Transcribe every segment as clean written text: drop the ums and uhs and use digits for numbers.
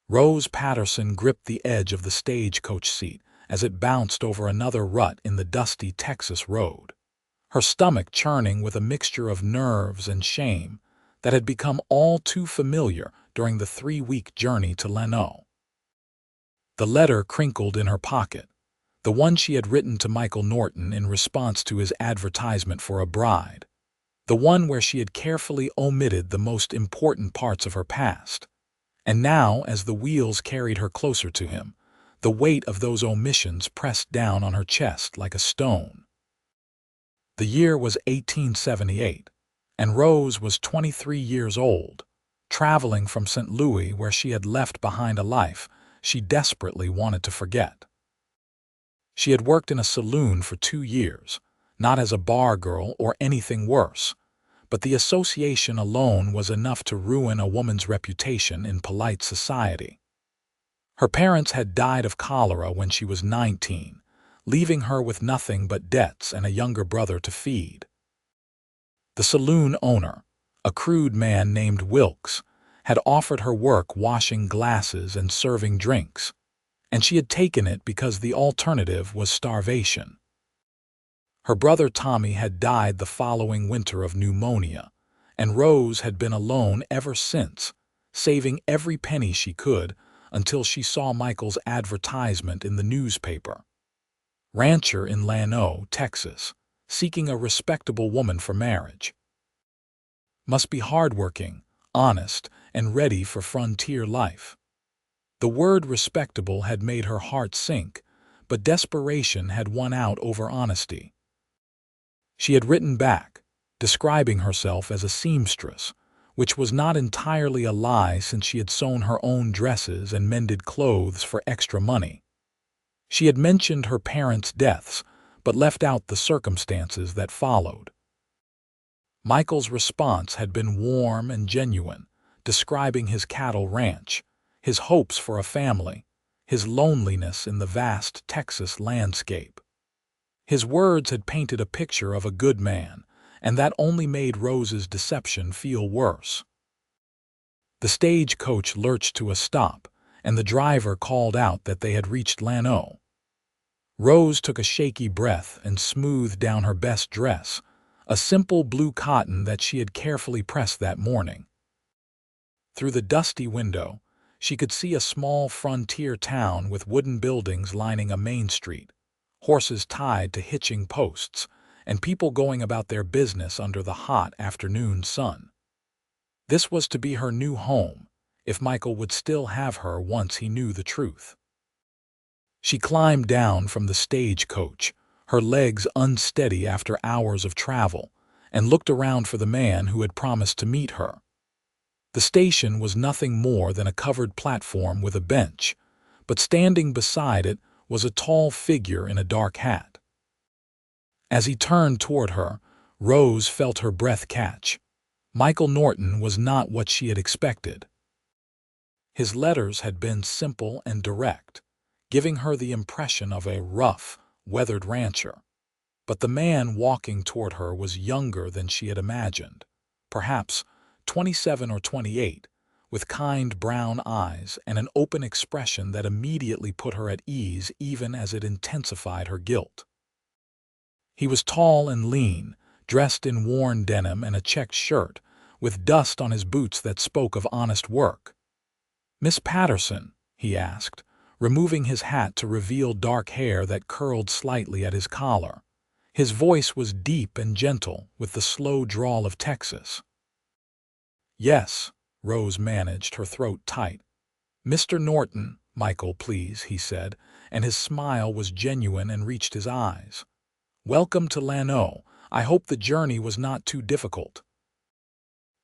Rose Patterson gripped the edge of the stagecoach seat as it bounced over another rut in the dusty Texas road, her stomach churning with a mixture of nerves and shame that had become all too familiar during the 3-week journey to Llano. The letter crinkled in her pocket, the one she had written to Michael Norton in response to his advertisement for a bride, the one where she had carefully omitted the most important parts of her past. And now, as the wheels carried her closer to him, the weight of those omissions pressed down on her chest like a stone. The year was 1878, and Rose was 23 years old, traveling from St. Louis where she had left behind a life she desperately wanted to forget. She had worked in a saloon for 2 years, not as a bar girl or anything worse, but the association alone was enough to ruin a woman's reputation in polite society. Her parents had died of cholera when she was 19, leaving her with nothing but debts and a younger brother to feed. The saloon owner, a crude man named Wilkes, had offered her work washing glasses and serving drinks, and she had taken it because the alternative was starvation. Her brother Tommy had died the following winter of pneumonia, and Rose had been alone ever since, saving every penny she could until she saw Michael's advertisement in the newspaper. Rancher in Llano, Texas, seeking a respectable woman for marriage. Must be hardworking, honest, and ready for frontier life. The word respectable had made her heart sink, but desperation had won out over honesty. She had written back, describing herself as a seamstress, which was not entirely a lie since she had sewn her own dresses and mended clothes for extra money. She had mentioned her parents' deaths, but left out the circumstances that followed. Michael's response had been warm and genuine, describing his cattle ranch, his hopes for a family, his loneliness in the vast Texas landscape. His words had painted a picture of a good man, and that only made Rose's deception feel worse. The stagecoach lurched to a stop, and the driver called out that they had reached Llano. Rose took a shaky breath and smoothed down her best dress, a simple blue cotton that she had carefully pressed that morning. Through the dusty window, she could see a small frontier town with wooden buildings lining a main street, horses tied to hitching posts, and people going about their business under the hot afternoon sun. This was to be her new home, if Michael would still have her once he knew the truth. She climbed down from the stagecoach, her legs unsteady after hours of travel, and looked around for the man who had promised to meet her. The station was nothing more than a covered platform with a bench, but standing beside it was a tall figure in a dark hat. As he turned toward her, Rose felt her breath catch. Michael Norton was not what she had expected. His letters had been simple and direct, giving her the impression of a rough, weathered rancher. But the man walking toward her was younger than she had imagined, perhaps 27 or 28, with kind brown eyes and an open expression that immediately put her at ease even as it intensified her guilt. He was tall and lean, dressed in worn denim and a checked shirt, with dust on his boots that spoke of honest work. "Miss Patterson?" he asked, removing his hat to reveal dark hair that curled slightly at his collar. His voice was deep and gentle, with the slow drawl of Texas. "Yes," Rose managed, her throat tight. "Mr. Norton, Michael, please," he said, and his smile was genuine and reached his eyes. "Welcome to Llano. I hope the journey was not too difficult."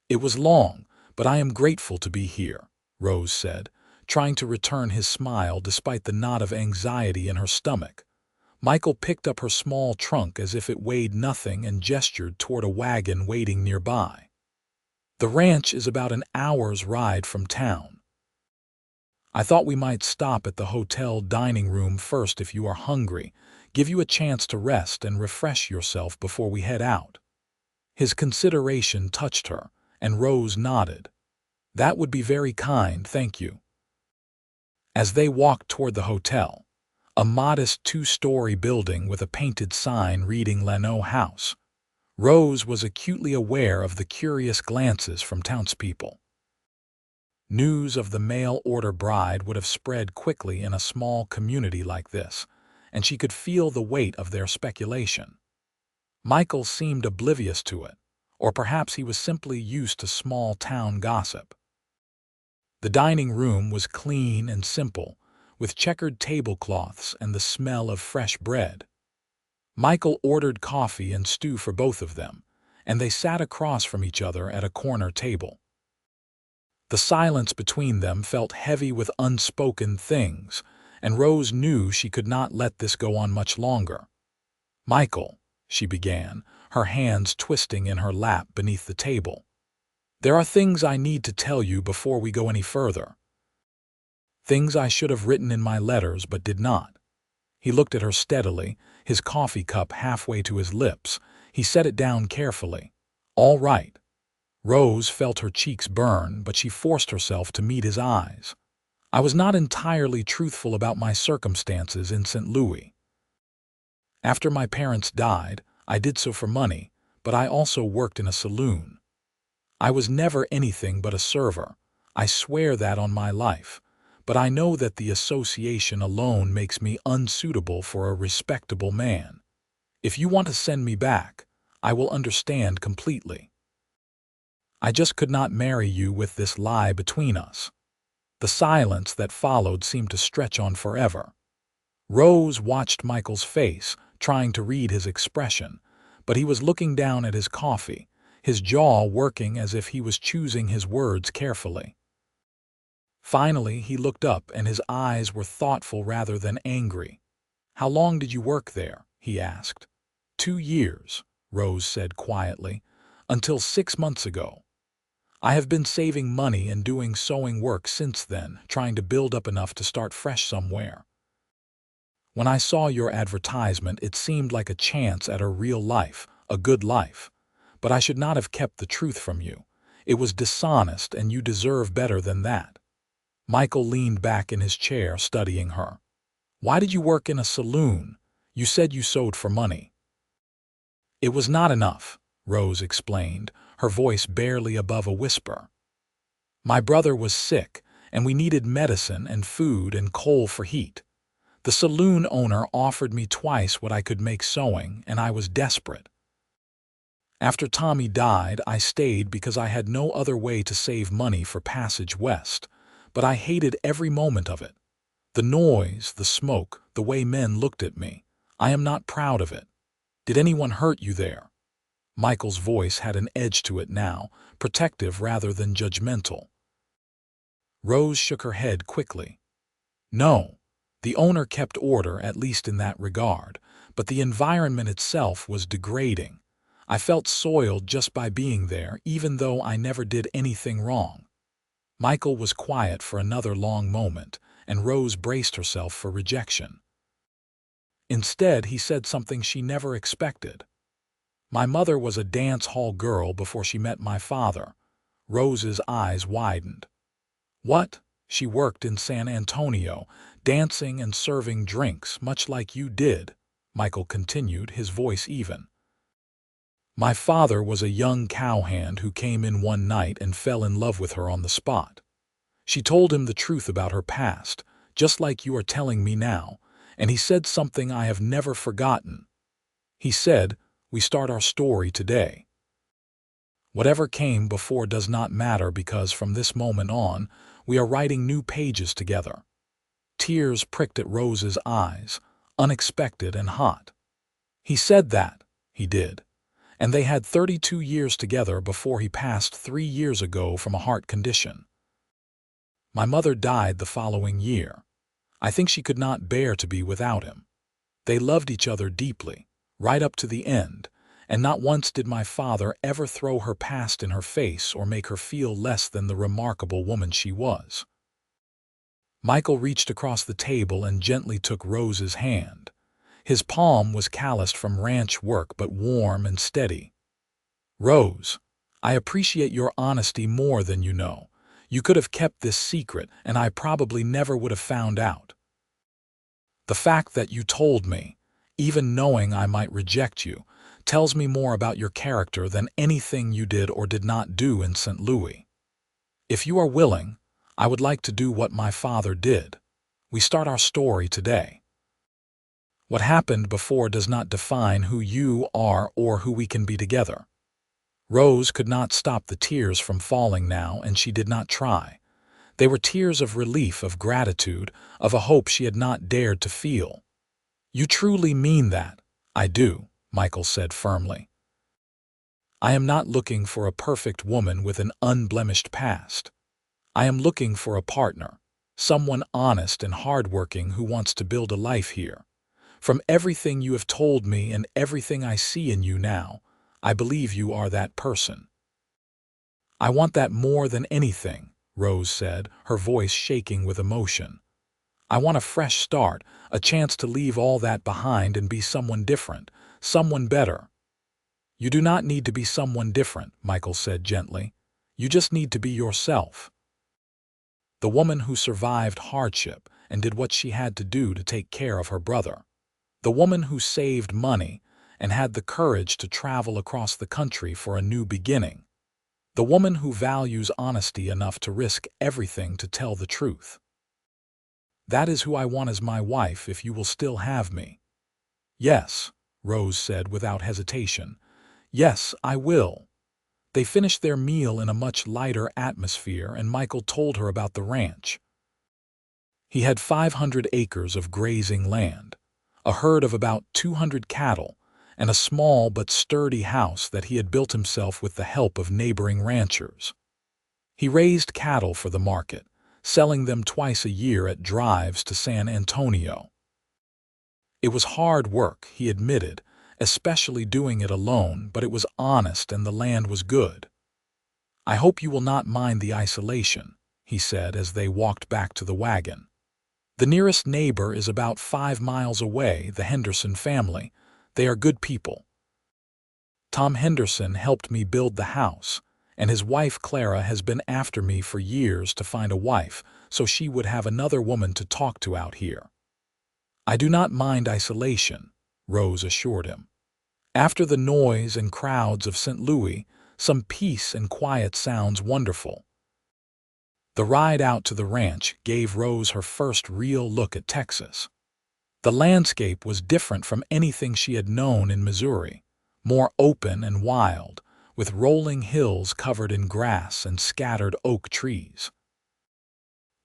"It was long, but I am grateful to be here," Rose said, trying to return his smile despite the knot of anxiety in her stomach. Michael picked up her small trunk as if it weighed nothing and gestured toward a wagon waiting nearby. "The ranch is about an hour's ride from town. I thought we might stop at the hotel dining room first if you are hungry, give you a chance to rest and refresh yourself before we head out." His consideration touched her, and Rose nodded. "That would be very kind, thank you." As they walked toward the hotel, a modest two-story building with a painted sign reading Llano House, Rose was acutely aware of the curious glances from townspeople. News of the mail-order bride would have spread quickly in a small community like this, and she could feel the weight of their speculation. Michael seemed oblivious to it, or perhaps he was simply used to small-town gossip. The dining room was clean and simple, with checkered tablecloths and the smell of fresh bread. Michael ordered coffee and stew for both of them, and they sat across from each other at a corner table. The silence between them felt heavy with unspoken things, and Rose knew she could not let this go on much longer. "Michael," she began, her hands twisting in her lap beneath the table. "There are things I need to tell you before we go any further. Things I should have written in my letters but did not." He looked at her steadily, his coffee cup halfway to his lips. He set it down carefully. "All right." Rose felt her cheeks burn, but she forced herself to meet his eyes. "I was not entirely truthful about my circumstances in St. Louis. After my parents died, I did so for money, but I also worked in a saloon. I was never anything but a server. I swear that on my life, but I know that the association alone makes me unsuitable for a respectable man. If you want to send me back, I will understand completely. I just could not marry you with this lie between us." The silence that followed seemed to stretch on forever. Rose watched Michael's face, trying to read his expression, but he was looking down at his coffee, his jaw working as if he was choosing his words carefully. Finally, he looked up and his eyes were thoughtful rather than angry. "How long did you work there?" he asked. 2 years, Rose said quietly, "until 6 months ago. I have been saving money and doing sewing work since then, trying to build up enough to start fresh somewhere. When I saw your advertisement, it seemed like a chance at a real life, a good life. But I should not have kept the truth from you. It was dishonest, and you deserve better than that." Michael leaned back in his chair, studying her. "Why did you work in a saloon? You said you sewed for money." "It was not enough," Rose explained, her voice barely above a whisper. "My brother was sick, and we needed medicine and food and coal for heat. The saloon owner offered me twice what I could make sewing, and I was desperate. After Tommy died, I stayed because I had no other way to save money for passage west, but I hated every moment of it. The noise, the smoke, the way men looked at me. I am not proud of it. Did anyone hurt you there?" Michael's voice had an edge to it now, protective rather than judgmental. Rose shook her head quickly. "No. The owner kept order, at least in that regard, but the environment itself was degrading. I felt soiled just by being there, even though I never did anything wrong." Michael was quiet for another long moment, and Rose braced herself for rejection. Instead, he said something she never expected. "My mother was a dance hall girl before she met my father." Rose's eyes widened. "What?" "She worked in San Antonio, dancing and serving drinks, much like you did," Michael continued, his voice even. "My father was a young cowhand who came in one night and fell in love with her on the spot. She told him the truth about her past, just like you are telling me now, and he said something I have never forgotten. He said, 'We start our story today. Whatever came before does not matter, because from this moment on, we are writing new pages together.'" Tears pricked at Rose's eyes, unexpected and hot. "He said that, he did. And they had 32 years together before he passed 3 years ago from a heart condition. My mother died the following year. I think she could not bear to be without him. They loved each other deeply, right up to the end, and not once did my father ever throw her past in her face or make her feel less than the remarkable woman she was." Michael reached across the table and gently took Rose's hand. His palm was calloused from ranch work but warm and steady. "Rose, I appreciate your honesty more than you know. You could have kept this secret, and I probably never would have found out. The fact that you told me, even knowing I might reject you, tells me more about your character than anything you did or did not do in St. Louis. If you are willing, I would like to do what my father did. We start our story today. What happened before does not define who you are or who we can be together. Rose could not stop the tears from falling now, and she did not try. They were tears of relief, of gratitude, of a hope she had not dared to feel. You truly mean that? I do, Michael said firmly. I am not looking for a perfect woman with an unblemished past. I am looking for a partner, someone honest and hardworking who wants to build a life here. From everything you have told me and everything I see in you now, I believe you are that person. I want that more than anything, Rose said, her voice shaking with emotion. I want a fresh start, a chance to leave all that behind and be someone different, someone better. You do not need to be someone different, Michael said gently. You just need to be yourself. The woman who survived hardship and did what she had to do to take care of her brother. The woman who saved money and had the courage to travel across the country for a new beginning. The woman who values honesty enough to risk everything to tell the truth. That is who I want as my wife if you will still have me. Yes, Rose said without hesitation. Yes, I will. They finished their meal in a much lighter atmosphere, and Michael told her about the ranch. He had 500 acres of grazing land, a herd of about 200 cattle, and a small but sturdy house that he had built himself with the help of neighboring ranchers. He raised cattle for the market, selling them twice a year at drives to San Antonio. It was hard work, he admitted, especially doing it alone, but it was honest and the land was good. I hope you will not mind the isolation, he said as they walked back to the wagon. The nearest neighbor is about 5 miles away, the Henderson family. They are good people. Tom Henderson helped me build the house, and his wife Clara has been after me for years to find a wife so she would have another woman to talk to out here. I do not mind isolation, Rose assured him. After the noise and crowds of St. Louis, some peace and quiet sounds wonderful. The ride out to the ranch gave Rose her first real look at Texas. The landscape was different from anything she had known in Missouri, more open and wild, with rolling hills covered in grass and scattered oak trees.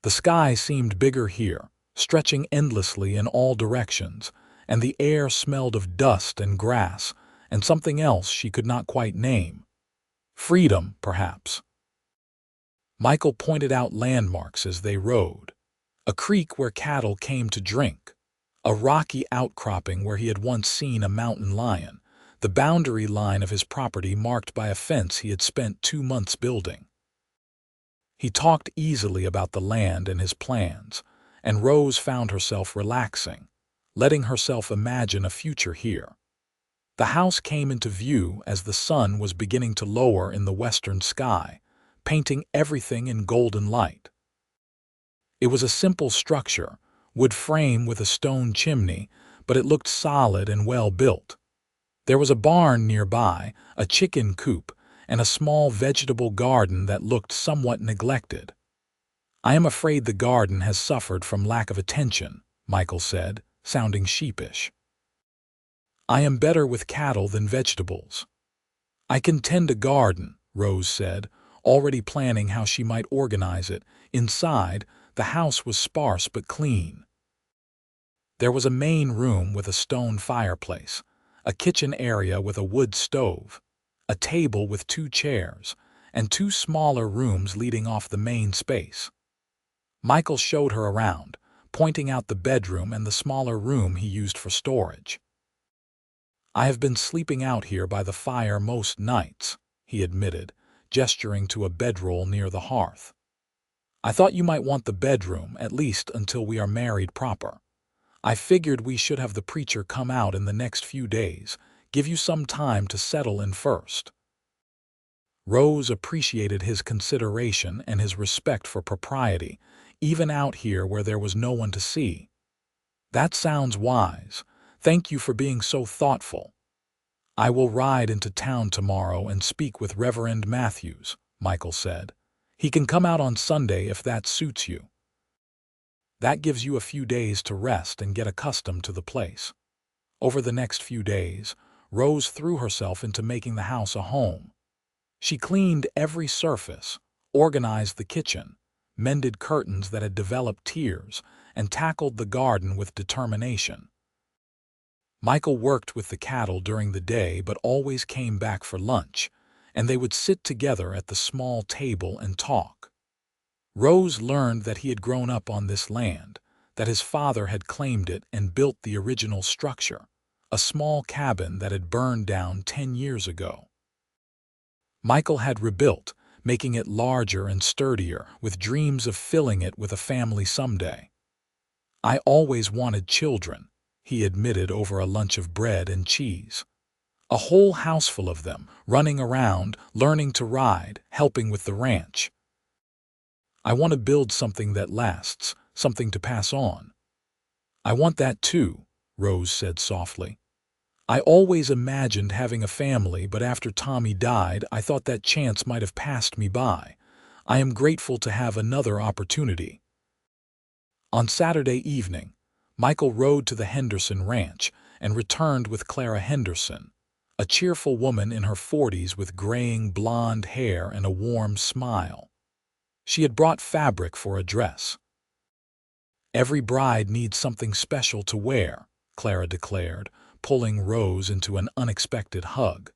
The sky seemed bigger here, stretching endlessly in all directions, and the air smelled of dust and grass and something else she could not quite name. Freedom, perhaps. Michael pointed out landmarks as they rode. A creek where cattle came to drink, a rocky outcropping where he had once seen a mountain lion, the boundary line of his property marked by a fence he had spent 2 months building. He talked easily about the land and his plans, and Rose found herself relaxing, letting herself imagine a future here. The house came into view as the sun was beginning to lower in the western sky, painting everything in golden light. It was a simple structure, wood frame with a stone chimney, but it looked solid and well built. There was a barn nearby, a chicken coop, and a small vegetable garden that looked somewhat neglected. I am afraid the garden has suffered from lack of attention, Michael said, sounding sheepish. I am better with cattle than vegetables. I can tend a garden, Rose said, already planning how she might organize it. Inside, the house was sparse but clean. There was a main room with a stone fireplace, a kitchen area with a wood stove, a table with 2 chairs, and 2 smaller rooms leading off the main space. Michael showed her around, pointing out the bedroom and the smaller room he used for storage. I have been sleeping out here by the fire most nights, he admitted, gesturing to a bedroll near the hearth. I thought you might want the bedroom, at least until we are married proper. I figured we should have the preacher come out in the next few days, give you some time to settle in first. Rose appreciated his consideration and his respect for propriety, even out here where there was no one to see. "That sounds wise. Thank you for being so thoughtful." "I will ride into town tomorrow and speak with Reverend Matthews," Michael said. "He can come out on Sunday if that suits you. That gives you a few days to rest and get accustomed to the place." Over the next few days, Rose threw herself into making the house a home. She cleaned every surface, organized the kitchen, mended curtains that had developed tears, and tackled the garden with determination. Michael worked with the cattle during the day but always came back for lunch, and they would sit together at the small table and talk. Rose learned that he had grown up on this land, that his father had claimed it and built the original structure, a small cabin that had burned down 10 years ago. Michael had rebuilt, making it larger and sturdier, with dreams of filling it with a family someday. "I always wanted children," he admitted over a lunch of bread and cheese. "A whole house full of them, running around, learning to ride, helping with the ranch. I want to build something that lasts, something to pass on." "I want that too," Rose said softly. "I always imagined having a family, but after Tommy died, I thought that chance might have passed me by. I am grateful to have another opportunity." On Saturday evening, Michael rode to the Henderson ranch and returned with Clara Henderson, a cheerful woman in her 40s with graying blonde hair and a warm smile. She had brought fabric for a dress. "Every bride needs something special to wear," Clara declared, pulling Rose into an unexpected hug.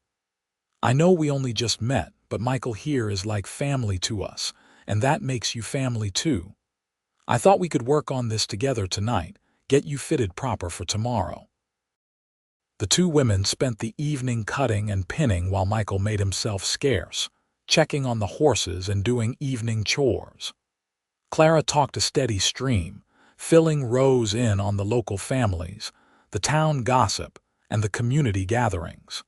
"I know we only just met, but Michael here is like family to us, and that makes you family too. I thought we could work on this together tonight, get you fitted proper for tomorrow." The two women spent the evening cutting and pinning while Michael made himself scarce, checking on the horses and doing evening chores. Clara talked a steady stream, filling Rose in on the local families, the town gossip, and the community gatherings.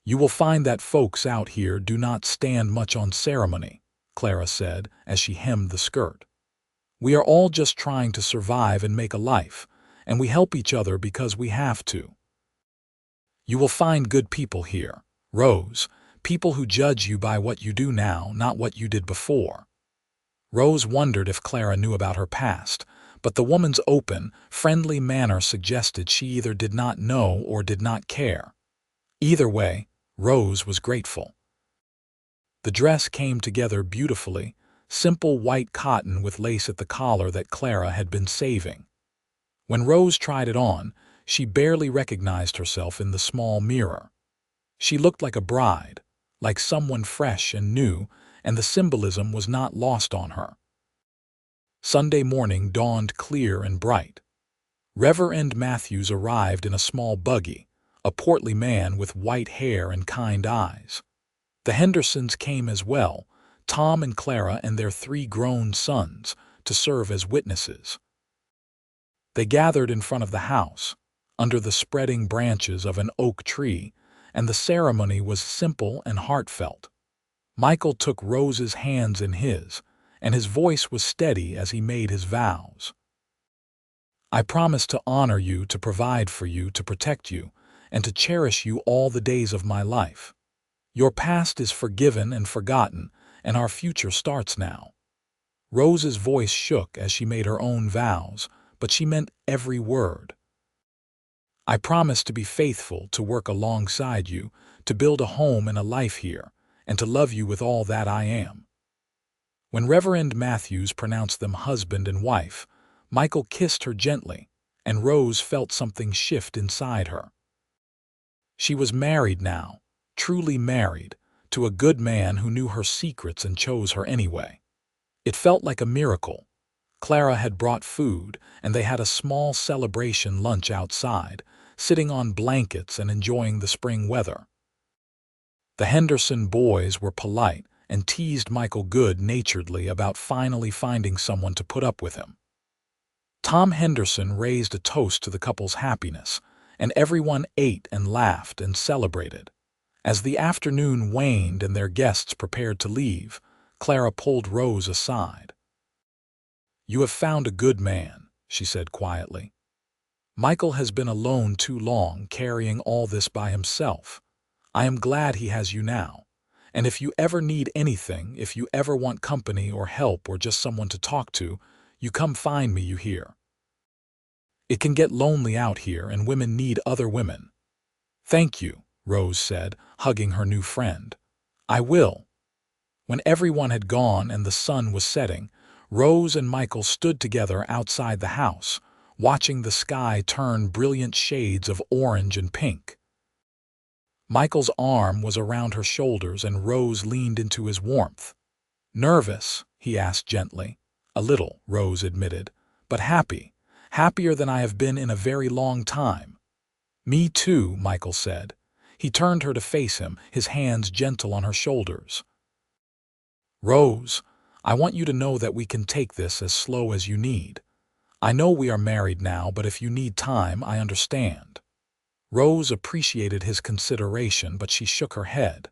"You will find that folks out here do not stand much on ceremony," Clara said as she hemmed the skirt. "We are all just trying to survive and make a life, and we help each other because we have to. You will find good people here, Rose, people who judge you by what you do now, not what you did before." Rose wondered if Clara knew about her past, but the woman's open, friendly manner suggested she either did not know or did not care. Either way, Rose was grateful. The dress came together beautifully, simple white cotton with lace at the collar that Clara had been saving. When Rose tried it on, she barely recognized herself in the small mirror. She looked like a bride, like someone fresh and new, and the symbolism was not lost on her. Sunday morning dawned clear and bright. Reverend Matthews arrived in a small buggy, a portly man with white hair and kind eyes. The Hendersons came as well, Tom and Clara and their 3 grown sons, to serve as witnesses. They gathered in front of the house, under the spreading branches of an oak tree, and the ceremony was simple and heartfelt. Michael took Rose's hands in his, and his voice was steady as he made his vows. "I promise to honor you, to provide for you, to protect you, and to cherish you all the days of my life. Your past is forgiven and forgotten, and our future starts now." Rose's voice shook as she made her own vows, but she meant every word. "I promise to be faithful, to work alongside you, to build a home and a life here, and to love you with all that I am." When Reverend Matthews pronounced them husband and wife, Michael kissed her gently, and Rose felt something shift inside her. She was married now, truly married, to a good man who knew her secrets and chose her anyway. It felt like a miracle. Clara had brought food, and they had a small celebration lunch outside, sitting on blankets and enjoying the spring weather. The Henderson boys were polite and teased Michael good-naturedly about finally finding someone to put up with him. Tom Henderson raised a toast to the couple's happiness, and everyone ate and laughed and celebrated. As the afternoon waned and their guests prepared to leave, Clara pulled Rose aside. "You have found a good man," she said quietly. "Michael has been alone too long, carrying all this by himself. I am glad he has you now. And if you ever need anything, if you ever want company or help or just someone to talk to, you come find me, you hear? It can get lonely out here, and women need other women." "Thank you," Rose said, hugging her new friend. "I will." When everyone had gone and the sun was setting, Rose and Michael stood together outside the house, watching the sky turn brilliant shades of orange and pink. Michael's arm was around her shoulders and Rose leaned into his warmth. "Nervous?" he asked gently. "A little," Rose admitted, "but happy. Happier than I have been in a very long time." "Me too," Michael said. He turned her to face him, his hands gentle on her shoulders. "Rose, I want you to know that we can take this as slow as you need. I know we are married now, but if you need time, I understand." Rose appreciated his consideration, but she shook her head.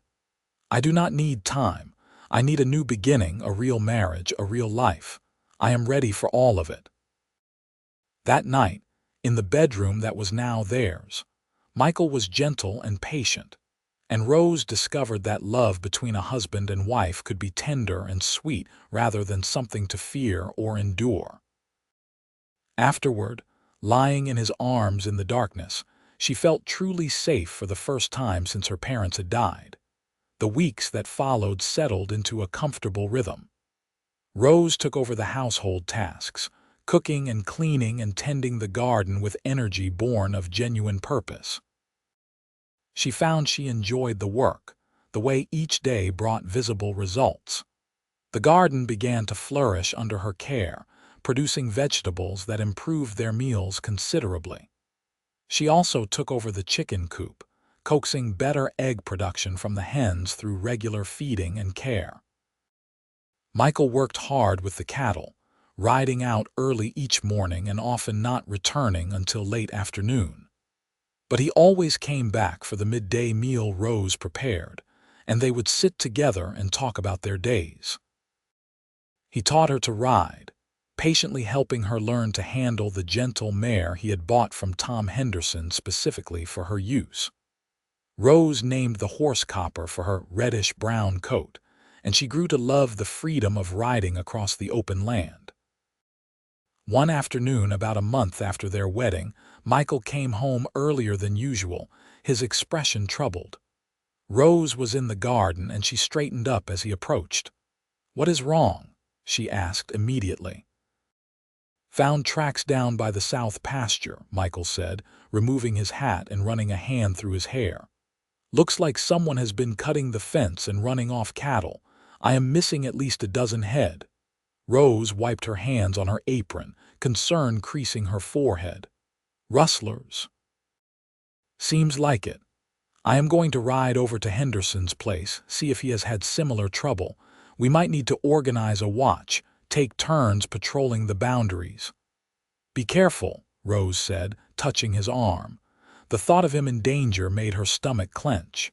"I do not need time. I need a new beginning, a real marriage, a real life. I am ready for all of it." That night, in the bedroom that was now theirs, Michael was gentle and patient, and Rose discovered that love between a husband and wife could be tender and sweet rather than something to fear or endure. Afterward, lying in his arms in the darkness, she felt truly safe for the first time since her parents had died. The weeks that followed settled into a comfortable rhythm. Rose took over the household tasks, cooking and cleaning and tending the garden with energy born of genuine purpose. She found she enjoyed the work, the way each day brought visible results. The garden began to flourish under her care, producing vegetables that improved their meals considerably. She also took over the chicken coop, coaxing better egg production from the hens through regular feeding and care. Michael worked hard with the cattle, riding out early each morning and often not returning until late afternoon. But he always came back for the midday meal Rose prepared, and they would sit together and talk about their days. He taught her to ride, patiently helping her learn to handle the gentle mare he had bought from Tom Henderson specifically for her use. Rose named the horse Copper for her reddish-brown coat, and she grew to love the freedom of riding across the open land. One afternoon, about a month after their wedding, Michael came home earlier than usual, his expression troubled. Rose was in the garden and she straightened up as he approached. "What is wrong?" she asked immediately. "Found tracks down by the south pasture," Michael said, removing his hat and running a hand through his hair. "Looks like someone has been cutting the fence and running off cattle. I am missing at least a dozen head." Rose wiped her hands on her apron, concern creasing her forehead. "Rustlers?" "Seems like it. I am going to ride over to Henderson's place, see if he has had similar trouble. We might need to organize a watch, take turns patrolling the boundaries." "Be careful," Rose said, touching his arm. The thought of him in danger made her stomach clench.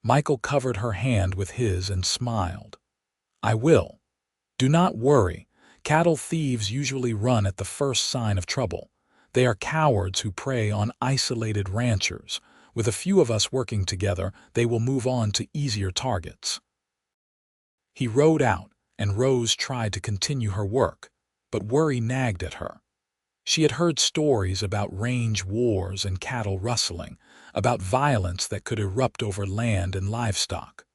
Michael covered her hand with his and smiled. "I will. Do not worry. Cattle thieves usually run at the first sign of trouble. They are cowards who prey on isolated ranchers. With a few of us working together, they will move on to easier targets." He rode out, and Rose tried to continue her work, but worry nagged at her. She had heard stories about range wars and cattle rustling, about violence that could erupt over land and livestock.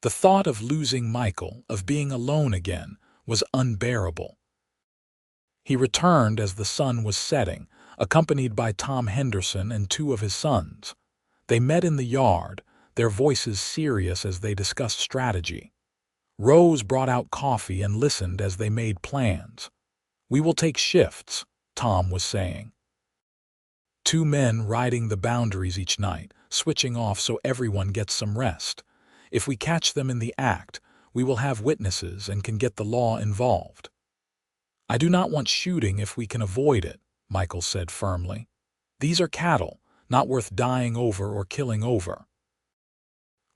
The thought of losing Michael, of being alone again, was unbearable. He returned as the sun was setting, accompanied by Tom Henderson and two of his sons. They met in the yard, their voices serious as they discussed strategy. Rose brought out coffee and listened as they made plans. "We will take shifts," Tom was saying. "Two men riding the boundaries each night, switching off so everyone gets some rest. If we catch them in the act, we will have witnesses and can get the law involved." "I do not want shooting if we can avoid it," Michael said firmly. "These are cattle, not worth dying over or killing over."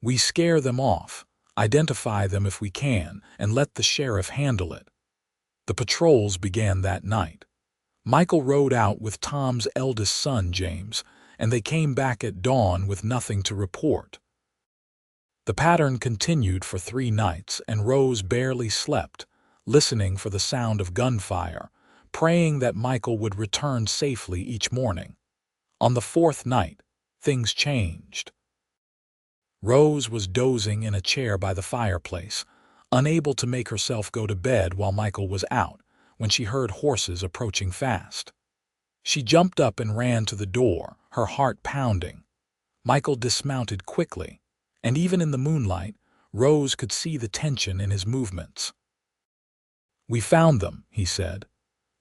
We scare them off, identify them if we can, and let the sheriff handle it. The patrols began that night. Michael rode out with Tom's eldest son, James, and they came back at dawn with nothing to report. The pattern continued for 3 nights, and Rose barely slept, listening for the sound of gunfire, praying that Michael would return safely each morning. On the 4th night, things changed. Rose was dozing in a chair by the fireplace, unable to make herself go to bed while Michael was out, when she heard horses approaching fast. She jumped up and ran to the door, her heart pounding. Michael dismounted quickly, and even in the moonlight, Rose could see the tension in his movements. "We found them," he said.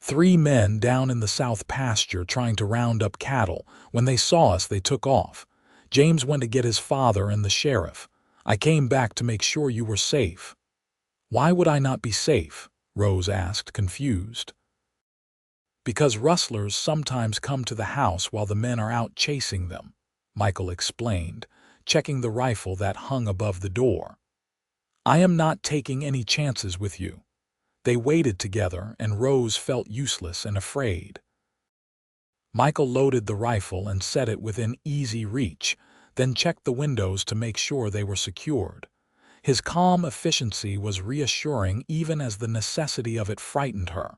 3 men down in the south pasture trying to round up cattle. When they saw us, they took off. James went to get his father and the sheriff. I came back to make sure you were safe." "Why would I not be safe?" Rose asked, confused. "Because rustlers sometimes come to the house while the men are out chasing them," Michael explained, checking the rifle that hung above the door. "I am not taking any chances with you." They waited together, and Rose felt useless and afraid. Michael loaded the rifle and set it within easy reach, then checked the windows to make sure they were secured. His calm efficiency was reassuring even as the necessity of it frightened her.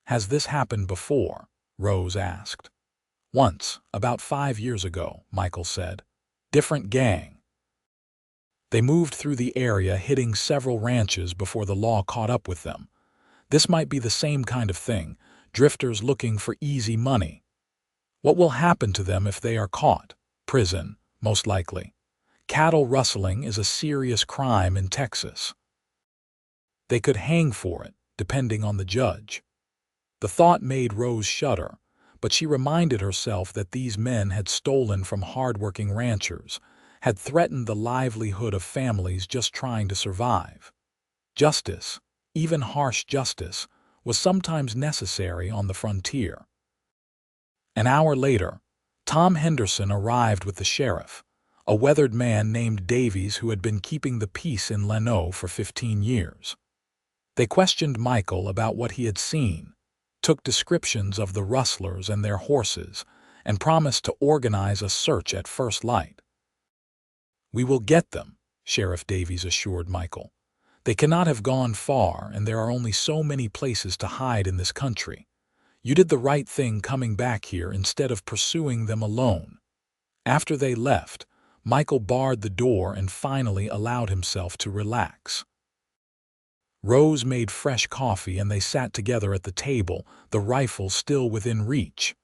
"Has this happened before?" Rose asked. "Once, about 5 years ago," Michael said. "Different gang." They moved through the area, hitting several ranches before the law caught up with them. This might be the same kind of thing, drifters looking for easy money. "What will happen to them if they are caught?" "Prison, most likely. Cattle rustling is a serious crime in Texas. They could hang for it, depending on the judge." The thought made Rose shudder, but she reminded herself that these men had stolen from hard-working ranchers, had threatened the livelihood of families just trying to survive. Justice, even harsh justice, was sometimes necessary on the frontier. An hour later, Tom Henderson arrived with the sheriff, a weathered man named Davies who had been keeping the peace in Llano for 15 years. They questioned Michael about what he had seen, took descriptions of the rustlers and their horses, and promised to organize a search at first light. "We will get them," Sheriff Davies assured Michael. "They cannot have gone far, and there are only so many places to hide in this country. You did the right thing coming back here instead of pursuing them alone." After they left, Michael barred the door and finally allowed himself to relax. Rose made fresh coffee and they sat together at the table, the rifle still within reach.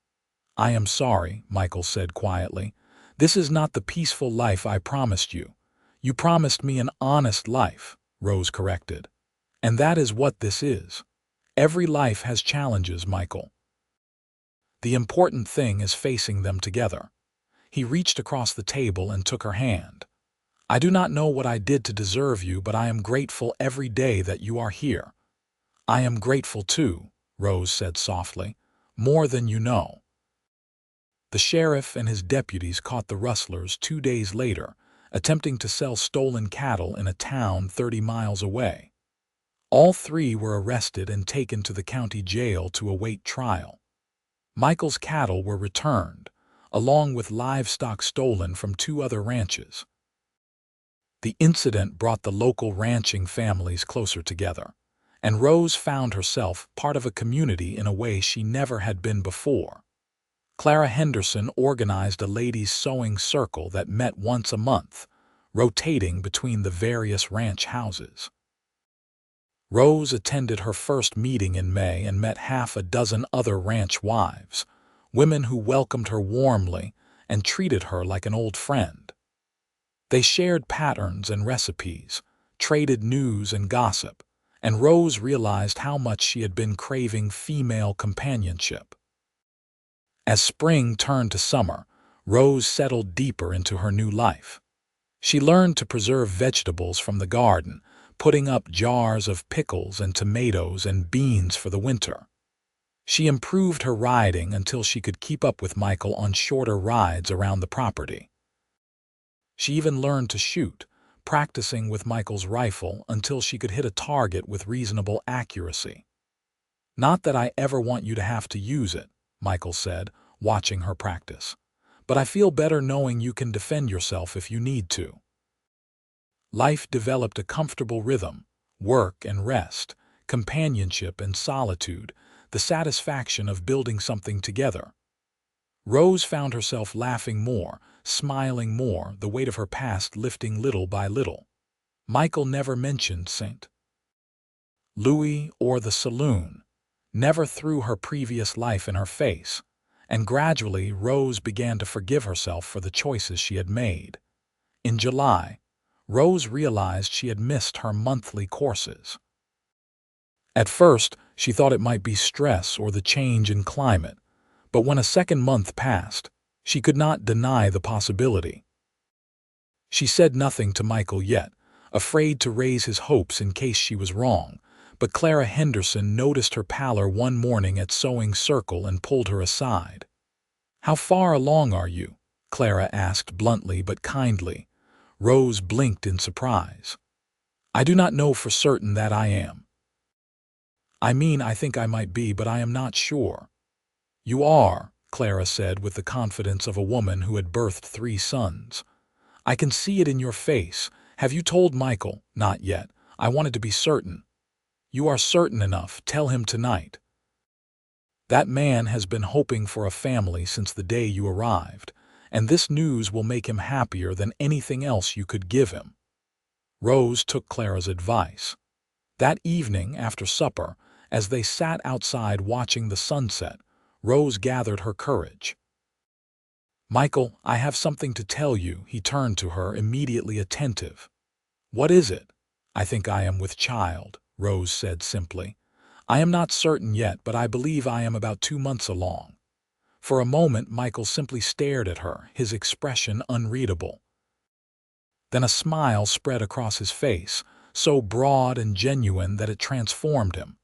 "I am sorry," Michael said quietly. "This is not the peaceful life I promised you." "You promised me an honest life," Rose corrected. "And that is what this is. Every life has challenges, Michael. The important thing is facing them together." He reached across the table and took her hand. "I do not know what I did to deserve you, but I am grateful every day that you are here." "I am grateful too," Rose said softly. "More than you know." The sheriff and his deputies caught the rustlers 2 days later, attempting to sell stolen cattle in a town 30 miles away. All 3 were arrested and taken to the county jail to await trial. Michael's cattle were returned, along with livestock stolen from 2 other ranches. The incident brought the local ranching families closer together, and Rose found herself part of a community in a way she never had been before. Clara Henderson organized a ladies' sewing circle that met once a month, rotating between the various ranch houses. Rose attended her first meeting in May and met half a dozen other ranch wives, women who welcomed her warmly and treated her like an old friend. They shared patterns and recipes, traded news and gossip, and Rose realized how much she had been craving female companionship. As spring turned to summer, Rose settled deeper into her new life. She learned to preserve vegetables from the garden, putting up jars of pickles and tomatoes and beans for the winter. She improved her riding until she could keep up with Michael on shorter rides around the property. She even learned to shoot, practicing with Michael's rifle until she could hit a target with reasonable accuracy. "Not that I ever want you to have to use it," Michael said, watching her practice. "But I feel better knowing you can defend yourself if you need to." Life developed a comfortable rhythm: work and rest, companionship and solitude, the satisfaction of building something together. Rose found herself laughing more, smiling more, the weight of her past lifting little by little. Michael never mentioned St. Louis or the saloon, never threw her previous life in her face, and gradually Rose began to forgive herself for the choices she had made. In July, Rose realized she had missed her monthly courses. At first, she thought it might be stress or the change in climate, but when a second month passed, she could not deny the possibility. She said nothing to Michael yet, afraid to raise his hopes in case she was wrong, but Clara Henderson noticed her pallor one morning at sewing circle and pulled her aside. "How far along are you?" Clara asked bluntly but kindly. Rose blinked in surprise. "I do not know for certain that I am. I mean, I think I might be, but I am not sure." "You are," Clara said with the confidence of a woman who had birthed 3 sons. "I can see it in your face. Have you told Michael?" "Not yet. I wanted to be certain." "You are certain enough. Tell him tonight. That man has been hoping for a family since the day you arrived, and this news will make him happier than anything else you could give him." Rose took Clara's advice. That evening, after supper, as they sat outside watching the sunset, Rose gathered her courage. "Michael, I have something to tell you." He turned to her, immediately attentive. "What is it?" "I think I am with child," Rose said simply. "I am not certain yet, but I believe I am about 2 months along." For a moment, Michael simply stared at her, his expression unreadable. Then a smile spread across his face, so broad and genuine that it transformed him.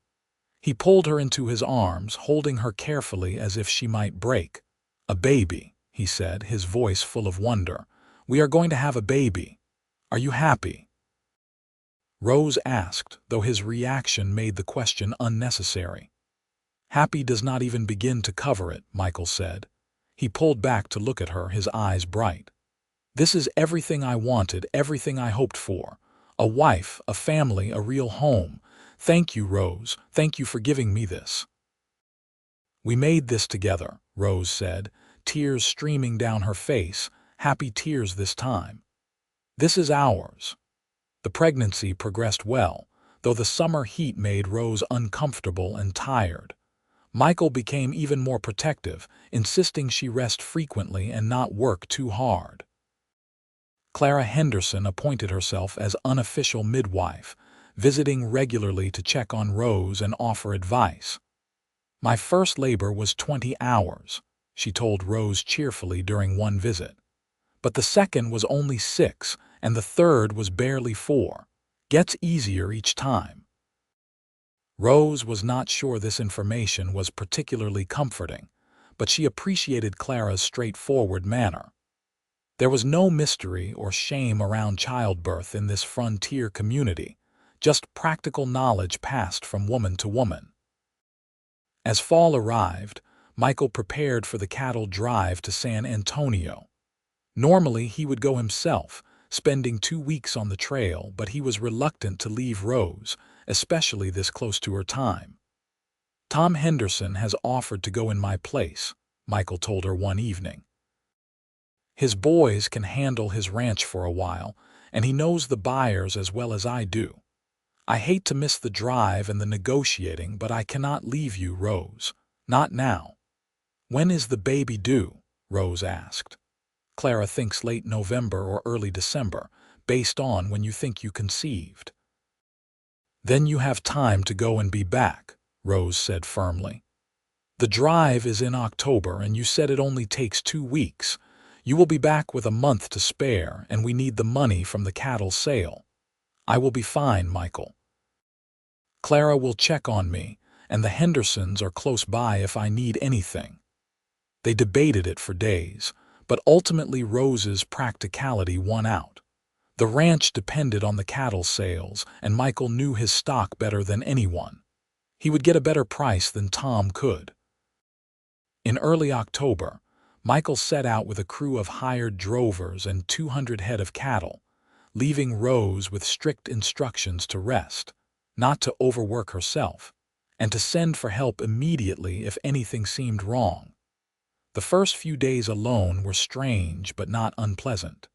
He pulled her into his arms, holding her carefully as if she might break. "A baby," he said, his voice full of wonder. "We are going to have a baby. Are you happy?" Rose asked, though his reaction made the question unnecessary. "Happy does not even begin to cover it," Michael said. He pulled back to look at her, his eyes bright. "This is everything I wanted, everything I hoped for. A wife, a family, a real home. Thank you, Rose. Thank you for giving me this." "We made this together," Rose said, tears streaming down her face, happy tears this time. "This is ours." The pregnancy progressed well, though the summer heat made Rose uncomfortable and tired. Michael became even more protective, insisting she rest frequently and not work too hard. Clara Henderson appointed herself as unofficial midwife, visiting regularly to check on Rose and offer advice. "My first labor was 20 hours, she told Rose cheerfully during one visit. "But the second was only 6, and the third was barely 4. Gets easier each time." Rose was not sure this information was particularly comforting, but she appreciated Clara's straightforward manner. There was no mystery or shame around childbirth in this frontier community, just practical knowledge passed from woman to woman. As fall arrived, Michael prepared for the cattle drive to San Antonio. Normally, he would go himself, spending 2 weeks on the trail, but he was reluctant to leave Rose, especially this close to her time. "Tom Henderson has offered to go in my place," Michael told her one evening. "His boys can handle his ranch for a while, and he knows the buyers as well as I do. I hate to miss the drive and the negotiating, but I cannot leave you, Rose. Not now." "When is the baby due?" Rose asked. "Clara thinks late November or early December, based on when you think you conceived." "Then you have time to go and be back," Rose said firmly. "The drive is in October, and you said it only takes 2 weeks. You will be back with a month to spare, and we need the money from the cattle sale." "I will be fine, Michael. Clara will check on me, and the Hendersons are close by if I need anything." They debated it for days, but ultimately Rose's practicality won out. The ranch depended on the cattle sales, and Michael knew his stock better than anyone. He would get a better price than Tom could. In early October, Michael set out with a crew of hired drovers and 200 head of cattle, leaving Rose with strict instructions to rest, not to overwork herself, and to send for help immediately if anything seemed wrong. The first few days alone were strange but not unpleasant.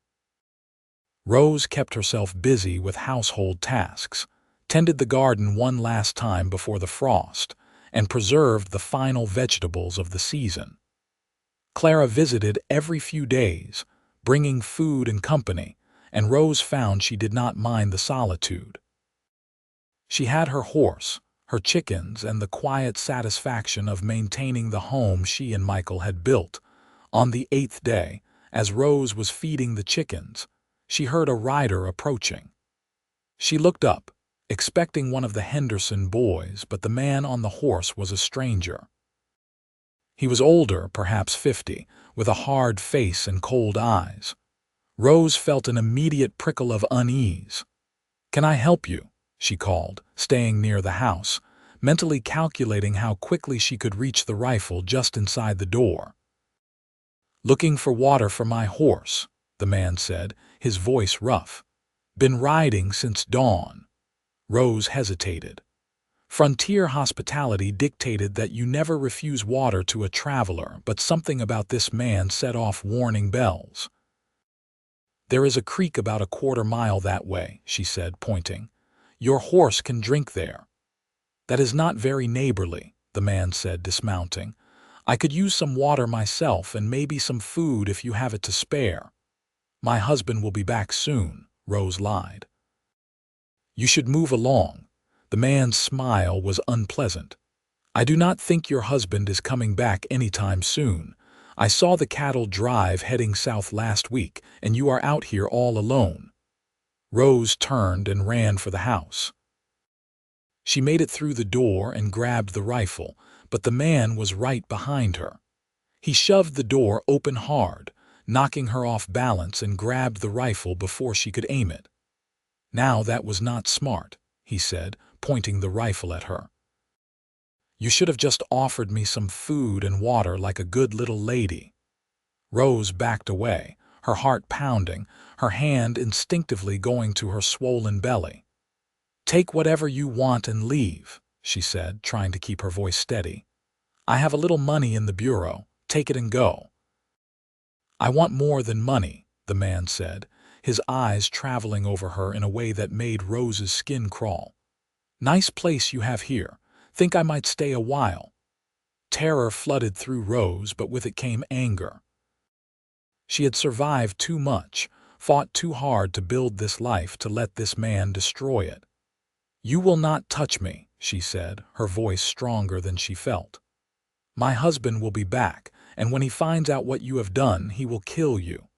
Rose kept herself busy with household tasks, tended the garden one last time before the frost, and preserved the final vegetables of the season. Clara visited every few days, bringing food and company, and Rose found she did not mind the solitude. She had her horse, her chickens, and the quiet satisfaction of maintaining the home she and Michael had built. On the 8th day, as Rose was feeding the chickens, she heard a rider approaching. She looked up, expecting one of the Henderson boys, but the man on the horse was a stranger. He was older, perhaps 50, with a hard face and cold eyes. Rose felt an immediate prickle of unease. "Can I help you?" she called, staying near the house, mentally calculating how quickly she could reach the rifle just inside the door. "Looking for water for my horse," the man said, his voice rough. "Been riding since dawn." Rose hesitated. Frontier hospitality dictated that you never refuse water to a traveler, but something about this man set off warning bells. "There is a creek about a quarter-mile that way," she said, pointing. "Your horse can drink there." "That is not very neighborly," the man said, dismounting. "I could use some water myself and maybe some food if you have it to spare." "My husband will be back soon," Rose lied. "You should move along." The man's smile was unpleasant. "I do not think your husband is coming back anytime soon. I saw the cattle drive heading south last week, and you are out here all alone." Rose turned and ran for the house. She made it through the door and grabbed the rifle, but the man was right behind her. He shoved the door open hard, knocking her off balance, and grabbed the rifle before she could aim it. "Now that was not smart," he said, pointing the rifle at her. "You should have just offered me some food and water like a good little lady." Rose backed away, her heart pounding, her hand instinctively going to her swollen belly. "Take whatever you want and leave," she said, trying to keep her voice steady. "I have a little money in the bureau. Take it and go." "I want more than money," the man said, his eyes traveling over her in a way that made Rose's skin crawl. "Nice place you have here. Think I might stay a while." Terror flooded through Rose, but with it came anger. She had survived too much, fought too hard to build this life to let this man destroy it. "You will not touch me," she said, her voice stronger than she felt. "My husband will be back, and when he finds out what you have done, he will kill you."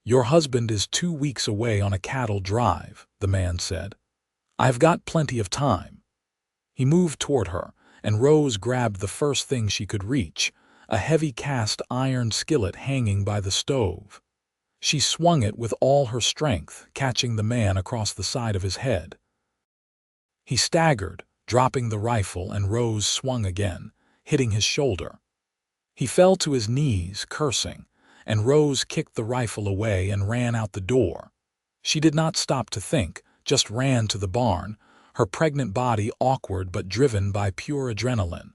"Your husband is 2 weeks away on a cattle drive," the man said. "I've got plenty of time." He moved toward her, and Rose grabbed the first thing she could reach, a heavy cast iron skillet hanging by the stove. She swung it with all her strength, catching the man across the side of his head. He staggered, dropping the rifle, and Rose swung again, hitting his shoulder. He fell to his knees, cursing, and Rose kicked the rifle away and ran out the door. She did not stop to think, just ran to the barn, her pregnant body awkward but driven by pure adrenaline.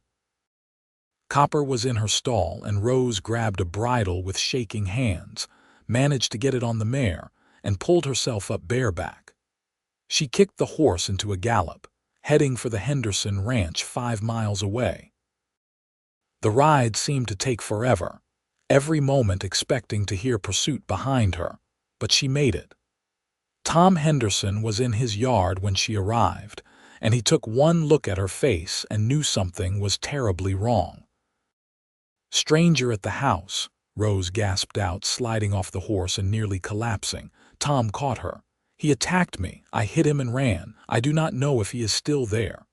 Copper was in her stall, and Rose grabbed a bridle with shaking hands, managed to get it on the mare, and pulled herself up bareback. She kicked the horse into a gallop, heading for the Henderson ranch 5 miles away. The ride seemed to take forever, every moment expecting to hear pursuit behind her, but she made it. Tom Henderson was in his yard when she arrived, and he took one look at her face and knew something was terribly wrong. "Stranger at the house," Rose gasped out, sliding off the horse and nearly collapsing. Tom caught her. "He attacked me. I hit him and ran. I do not know if he is still there."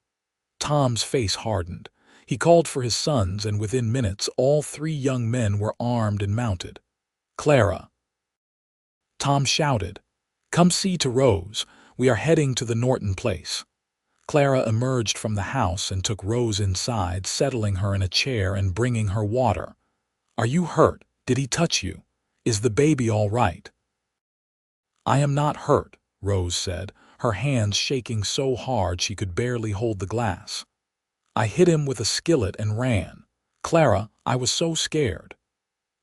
Tom's face hardened. He called for his sons, and within minutes all 3 young men were armed and mounted. "Clara!" Tom shouted. "Come see to Rose. We are heading to the Norton place." Clara emerged from the house and took Rose inside, settling her in a chair and bringing her water. "Are you hurt? Did he touch you? Is the baby all right?" "I am not hurt," Rose said, her hands shaking so hard she could barely hold the glass. "I hit him with a skillet and ran. Clara, I was so scared."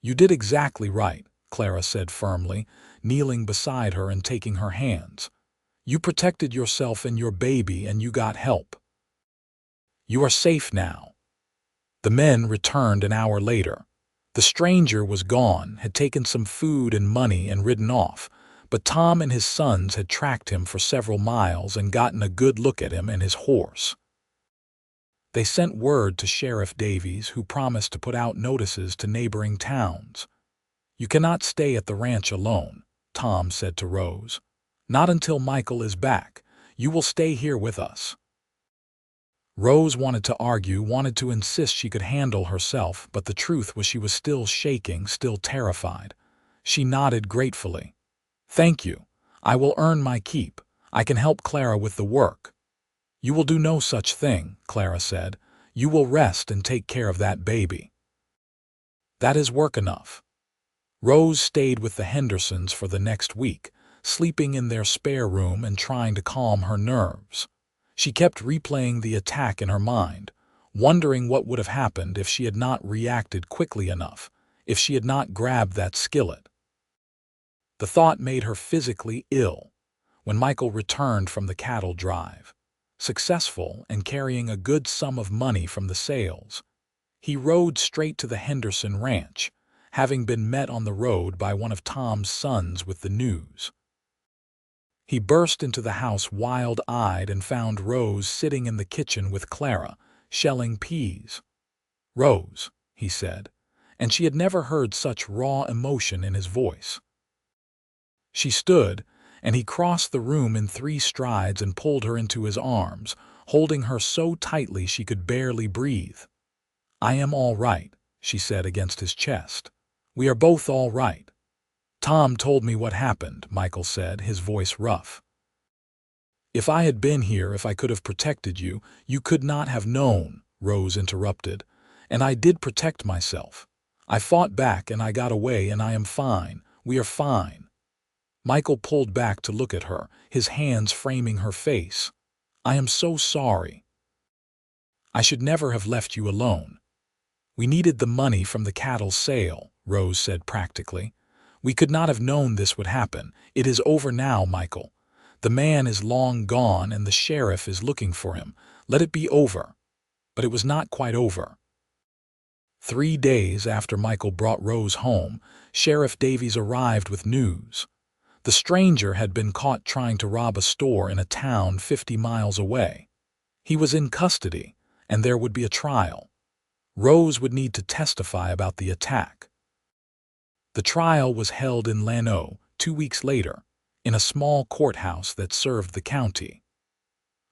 "You did exactly right," Clara said firmly, kneeling beside her and taking her hands. "You protected yourself and your baby, and you got help. You are safe now." The men returned an hour later. The stranger was gone, had taken some food and money and ridden off, but Tom and his sons had tracked him for several miles and gotten a good look at him and his horse. They sent word to Sheriff Davies, who promised to put out notices to neighboring towns. "You cannot stay at the ranch alone," Tom said to Rose. "Not until Michael is back. You will stay here with us." Rose wanted to argue, wanted to insist she could handle herself, but the truth was she was still shaking, still terrified. She nodded gratefully. "Thank you. I will earn my keep. I can help Clara with the work." "You will do no such thing," Clara said. "You will rest and take care of that baby. That is work enough." Rose stayed with the Hendersons for the next week, sleeping in their spare room and trying to calm her nerves. She kept replaying the attack in her mind, wondering what would have happened if she had not reacted quickly enough, if she had not grabbed that skillet. The thought made her physically ill. When Michael returned from the cattle drive, successful and carrying a good sum of money from the sales, he rode straight to the Henderson ranch, having been met on the road by one of Tom's sons with the news. He burst into the house wild-eyed and found Rose sitting in the kitchen with Clara, shelling peas. "Rose," he said, and she had never heard such raw emotion in his voice. She stood, and he crossed the room in 3 strides and pulled her into his arms, holding her so tightly she could barely breathe. "I am all right," she said against his chest. "We are both all right." "Tom told me what happened," Michael said, his voice rough. "If I had been here, if I could have protected you, you could not have known," Rose interrupted. "And I did protect myself. I fought back and I got away, and I am fine. We are fine." Michael pulled back to look at her, his hands framing her face. "I am so sorry. I should never have left you alone." "We needed the money from the cattle sale," Rose said practically. "We could not have known this would happen. It is over now, Michael. The man is long gone and the sheriff is looking for him. Let it be over." But it was not quite over. 3 days after Michael brought Rose home, Sheriff Davies arrived with news. The stranger had been caught trying to rob a store in a town 50 miles away. He was in custody, and there would be a trial. Rose would need to testify about the attack. The trial was held in Llano 2 weeks later, in a small courthouse that served the county.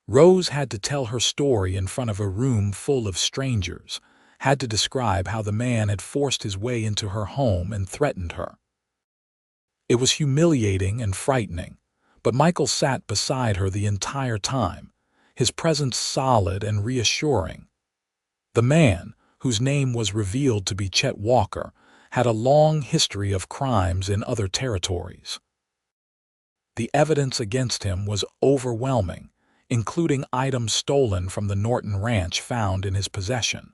Rose had to tell her story in front of a room full of strangers, had to describe how the man had forced his way into her home and threatened her. It was humiliating and frightening, but Michael sat beside her the entire time, his presence solid and reassuring. The man, whose name was revealed to be Chet Walker, had a long history of crimes in other territories. The evidence against him was overwhelming, including items stolen from the Norton ranch found in his possession.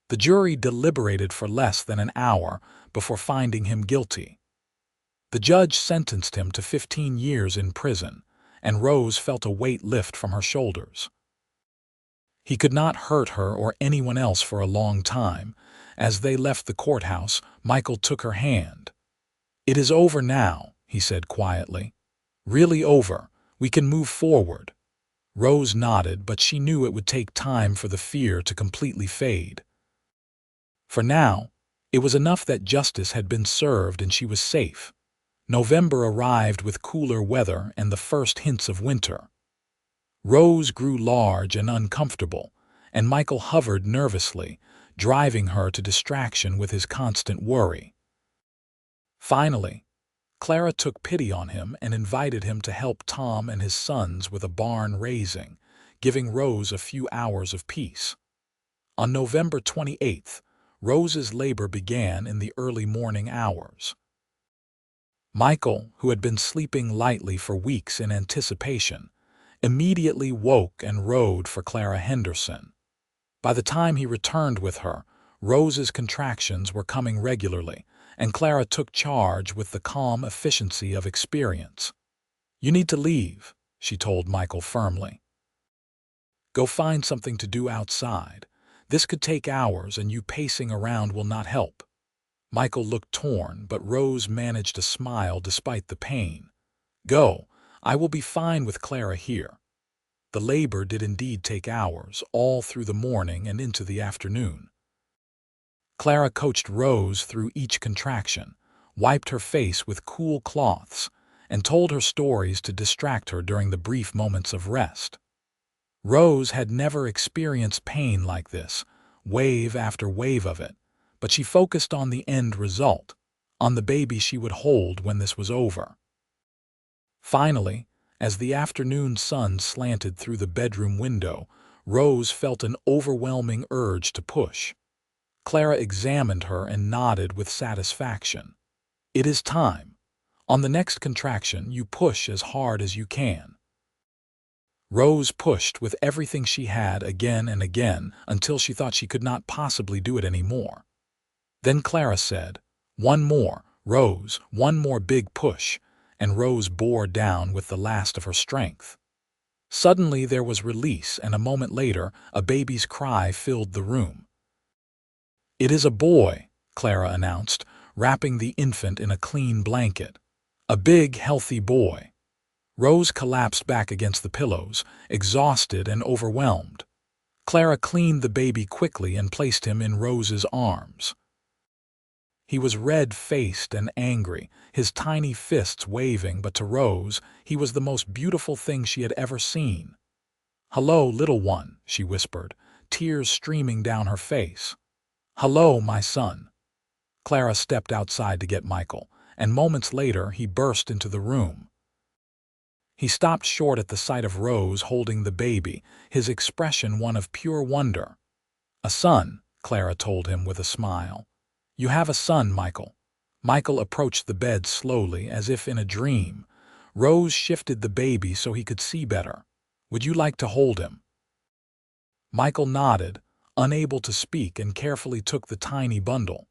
The jury deliberated for less than an hour before finding him guilty. The judge sentenced him to 15 years in prison, and Rose felt a weight lift from her shoulders. He could not hurt her or anyone else for a long time. As they left the courthouse, Michael took her hand. "It is over now," he said quietly. "Really over. We can move forward." Rose nodded, but she knew it would take time for the fear to completely fade. For now, it was enough that justice had been served and she was safe. November arrived with cooler weather and the first hints of winter. Rose grew large and uncomfortable, and Michael hovered nervously, driving her to distraction with his constant worry. Finally, Clara took pity on him and invited him to help Tom and his sons with a barn raising, giving Rose a few hours of peace. On November 28th, Rose's labor began in the early morning hours. Michael, who had been sleeping lightly for weeks in anticipation, immediately woke and rode for Clara Henderson. By the time he returned with her, Rose's contractions were coming regularly, and Clara took charge with the calm efficiency of experience. "You need to leave," she told Michael firmly. "Go find something to do outside. This could take hours, and you pacing around will not help." Michael looked torn, but Rose managed a smile despite the pain. "Go. I will be fine with Clara here." The labor did indeed take hours, all through the morning and into the afternoon. Clara coached Rose through each contraction, wiped her face with cool cloths, and told her stories to distract her during the brief moments of rest. Rose had never experienced pain like this, wave after wave of it, but she focused on the end result, on the baby she would hold when this was over. Finally, as the afternoon sun slanted through the bedroom window, Rose felt an overwhelming urge to push. Clara examined her and nodded with satisfaction. "It is time. On the next contraction, you push as hard as you can." Rose pushed with everything she had again and again until she thought she could not possibly do it anymore. Then Clara said, "One more, Rose, one more big push," and Rose bore down with the last of her strength. Suddenly there was release, and a moment later a baby's cry filled the room. "It is a boy," Clara announced, wrapping the infant in a clean blanket. "A big, healthy boy." Rose collapsed back against the pillows, exhausted and overwhelmed. Clara cleaned the baby quickly and placed him in Rose's arms. He was red-faced and angry, his tiny fists waving, but to Rose, he was the most beautiful thing she had ever seen. "Hello, little one," she whispered, tears streaming down her face. "Hello, my son." Clara stepped outside to get Michael, and moments later he burst into the room. He stopped short at the sight of Rose holding the baby, his expression one of pure wonder. "A son," Clara told him with a smile. "You have a son, Michael." Michael approached the bed slowly, as if in a dream. Rose shifted the baby so he could see better. "Would you like to hold him?" Michael nodded, unable to speak, and carefully took the tiny bundle.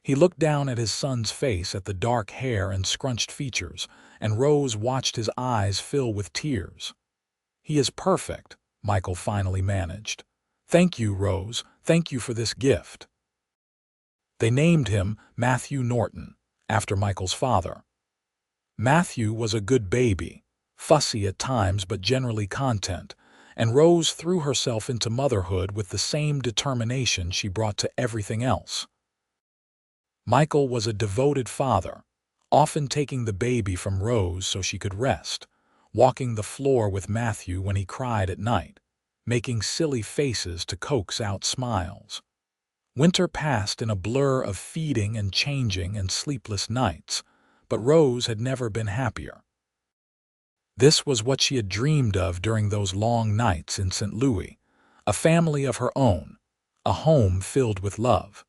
He looked down at his son's face, at the dark hair and scrunched features, and Rose watched his eyes fill with tears. "He is perfect," Michael finally managed. "Thank you, Rose. Thank you for this gift." They named him Matthew Norton, after Michael's father. Matthew was a good baby, fussy at times but generally content, and Rose threw herself into motherhood with the same determination she brought to everything else. Michael was a devoted father, often taking the baby from Rose so she could rest, walking the floor with Matthew when he cried at night, making silly faces to coax out smiles. Winter passed in a blur of feeding and changing and sleepless nights, but Rose had never been happier. This was what she had dreamed of during those long nights in St. Louis, a family of her own, a home filled with love.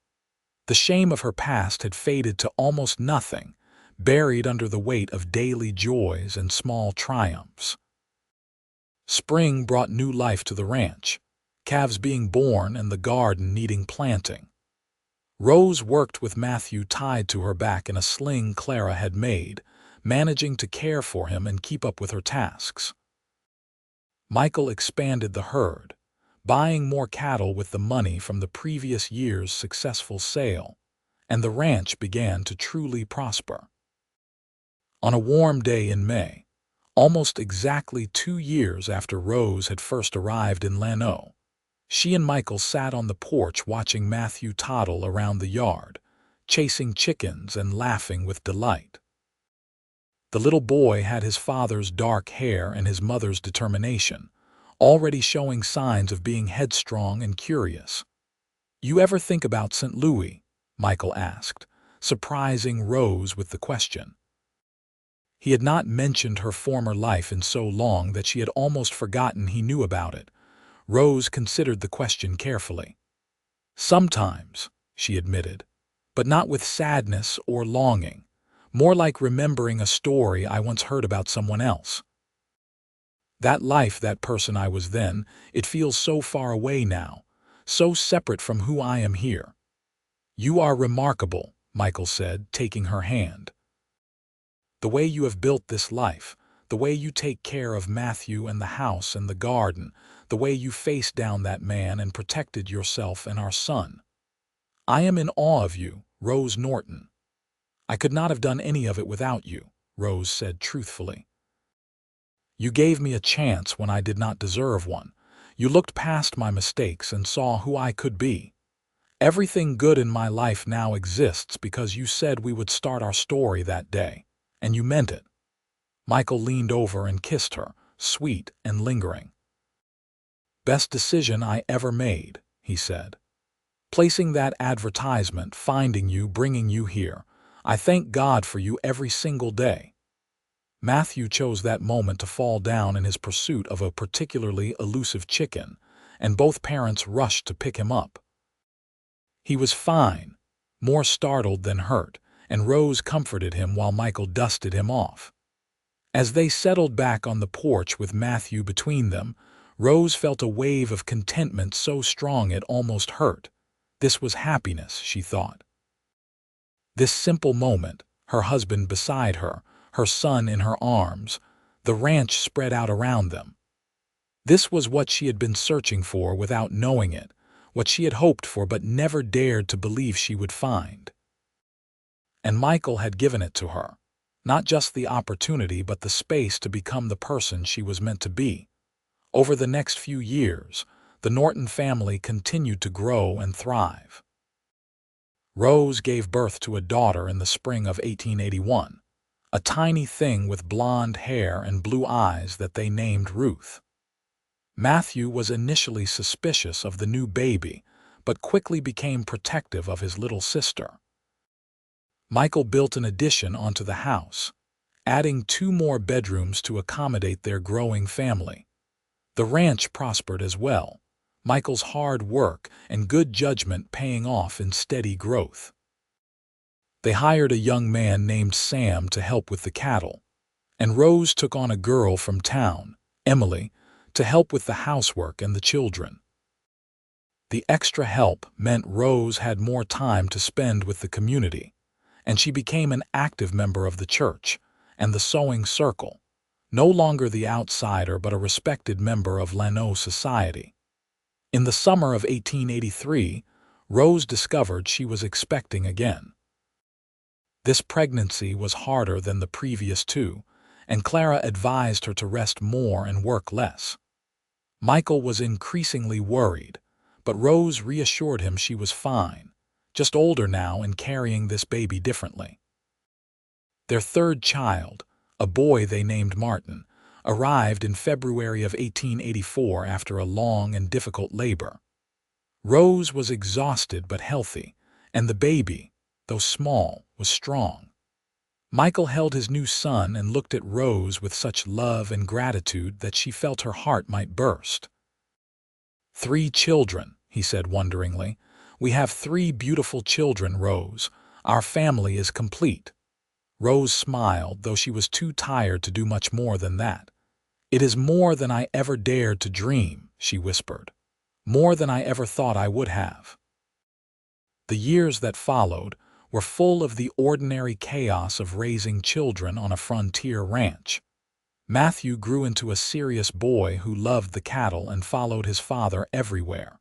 The shame of her past had faded to almost nothing, buried under the weight of daily joys and small triumphs. Spring brought new life to the ranch, calves being born and the garden needing planting. Rose worked with Matthew tied to her back in a sling Clara had made, managing to care for him and keep up with her tasks. Michael expanded the herd, buying more cattle with the money from the previous year's successful sale, and the ranch began to truly prosper. On a warm day in May, almost exactly 2 years after Rose had first arrived in Llano, she and Michael sat on the porch watching Matthew toddle around the yard, chasing chickens and laughing with delight. The little boy had his father's dark hair and his mother's determination, already showing signs of being headstrong and curious. "You ever think about St. Louis?" Michael asked, surprising Rose with the question. He had not mentioned her former life in so long that she had almost forgotten he knew about it. Rose considered the question carefully. "Sometimes," she admitted, "but not with sadness or longing, more like remembering a story I once heard about someone else. That life, that person I was then, it feels so far away now, so separate from who I am here." "You are remarkable," Michael said, taking her hand. "The way you have built this life, the way you take care of Matthew and the house and the garden, the way you faced down that man and protected yourself and our son. I am in awe of you, Rose Norton." "I could not have done any of it without you," Rose said truthfully. "You gave me a chance when I did not deserve one. You looked past my mistakes and saw who I could be. Everything good in my life now exists because you said we would start our story that day, and you meant it." Michael leaned over and kissed her, sweet and lingering. "Best decision I ever made," he said. "Placing that advertisement, finding you, bringing you here. I thank God for you every single day." Matthew chose that moment to fall down in his pursuit of a particularly elusive chicken, and both parents rushed to pick him up. He was fine, more startled than hurt, and Rose comforted him while Michael dusted him off. As they settled back on the porch with Matthew between them, Rose felt a wave of contentment so strong it almost hurt. This was happiness, she thought. This simple moment, her husband beside her son in her arms, the ranch spread out around them. This was what she had been searching for without knowing it, what she had hoped for but never dared to believe she would find. And Michael had given it to her, not just the opportunity but the space to become the person she was meant to be. Over the next few years, the Norton family continued to grow and thrive. Rose gave birth to a daughter in the spring of 1881, a tiny thing with blonde hair and blue eyes that they named Ruth. Matthew was initially suspicious of the new baby, but quickly became protective of his little sister. Michael built an addition onto the house, adding 2 more bedrooms to accommodate their growing family. The ranch prospered as well, Michael's hard work and good judgment paying off in steady growth. They hired a young man named Sam to help with the cattle, and Rose took on a girl from town, Emily, to help with the housework and the children. The extra help meant Rose had more time to spend with the community, and she became an active member of the church and the sewing circle, no longer the outsider but a respected member of Llano society. In the summer of 1883, Rose discovered she was expecting again. This pregnancy was harder than the previous 2, and Clara advised her to rest more and work less. Michael was increasingly worried, but Rose reassured him she was fine, just older now and carrying this baby differently. Their 3rd child, a boy they named Martin, arrived in February of 1884 after a long and difficult labor. Rose was exhausted but healthy, and the baby, though small, was strong. Michael held his new son and looked at Rose with such love and gratitude that she felt her heart might burst. "3 children," he said wonderingly. "We have 3 beautiful children, Rose. Our family is complete." Rose smiled, though she was too tired to do much more than that. "It is more than I ever dared to dream," she whispered. "More than I ever thought I would have." The years that followed were full of the ordinary chaos of raising children on a frontier ranch. Matthew grew into a serious boy who loved the cattle and followed his father everywhere.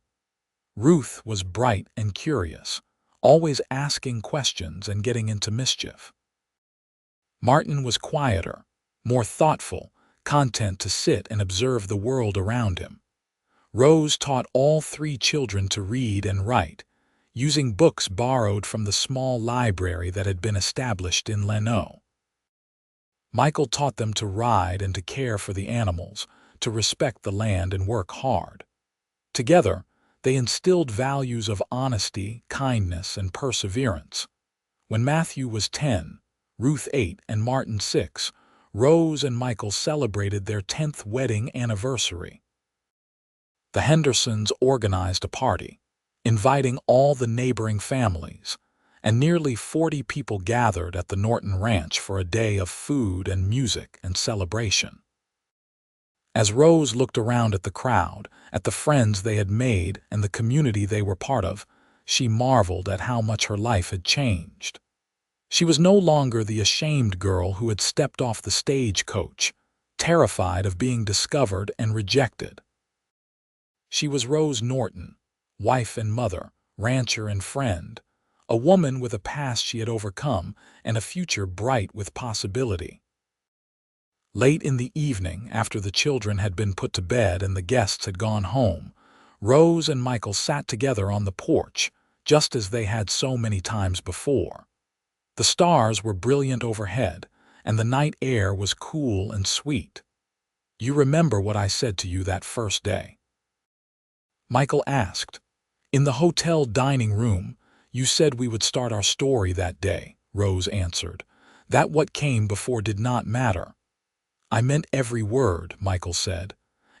Ruth was bright and curious, always asking questions and getting into mischief. Martin was quieter, more thoughtful, content to sit and observe the world around him. Rose taught all 3 children to read and write, using books borrowed from the small library that had been established in Llano. Michael taught them to ride and to care for the animals, to respect the land and work hard. Together, they instilled values of honesty, kindness, and perseverance. When Matthew was 10, Ruth 8, and Martin 6, Rose and Michael celebrated their 10th wedding anniversary. The Hendersons organized a party, inviting all the neighboring families, and nearly 40 people gathered at the Norton Ranch for a day of food and music and celebration. As Rose looked around at the crowd, at the friends they had made and the community they were part of, she marveled at how much her life had changed. She was no longer the ashamed girl who had stepped off the stagecoach, terrified of being discovered and rejected. She was Rose Norton, wife and mother, rancher and friend, a woman with a past she had overcome and a future bright with possibility. Late in the evening, after the children had been put to bed and the guests had gone home, Rose and Michael sat together on the porch, just as they had so many times before. The stars were brilliant overhead, and the night air was cool and sweet. "You remember what I said to you that first day?" Michael asked. "In the hotel dining room, you said we would start our story that day," Rose answered. "That what came before did not matter." "I meant every word," Michael said,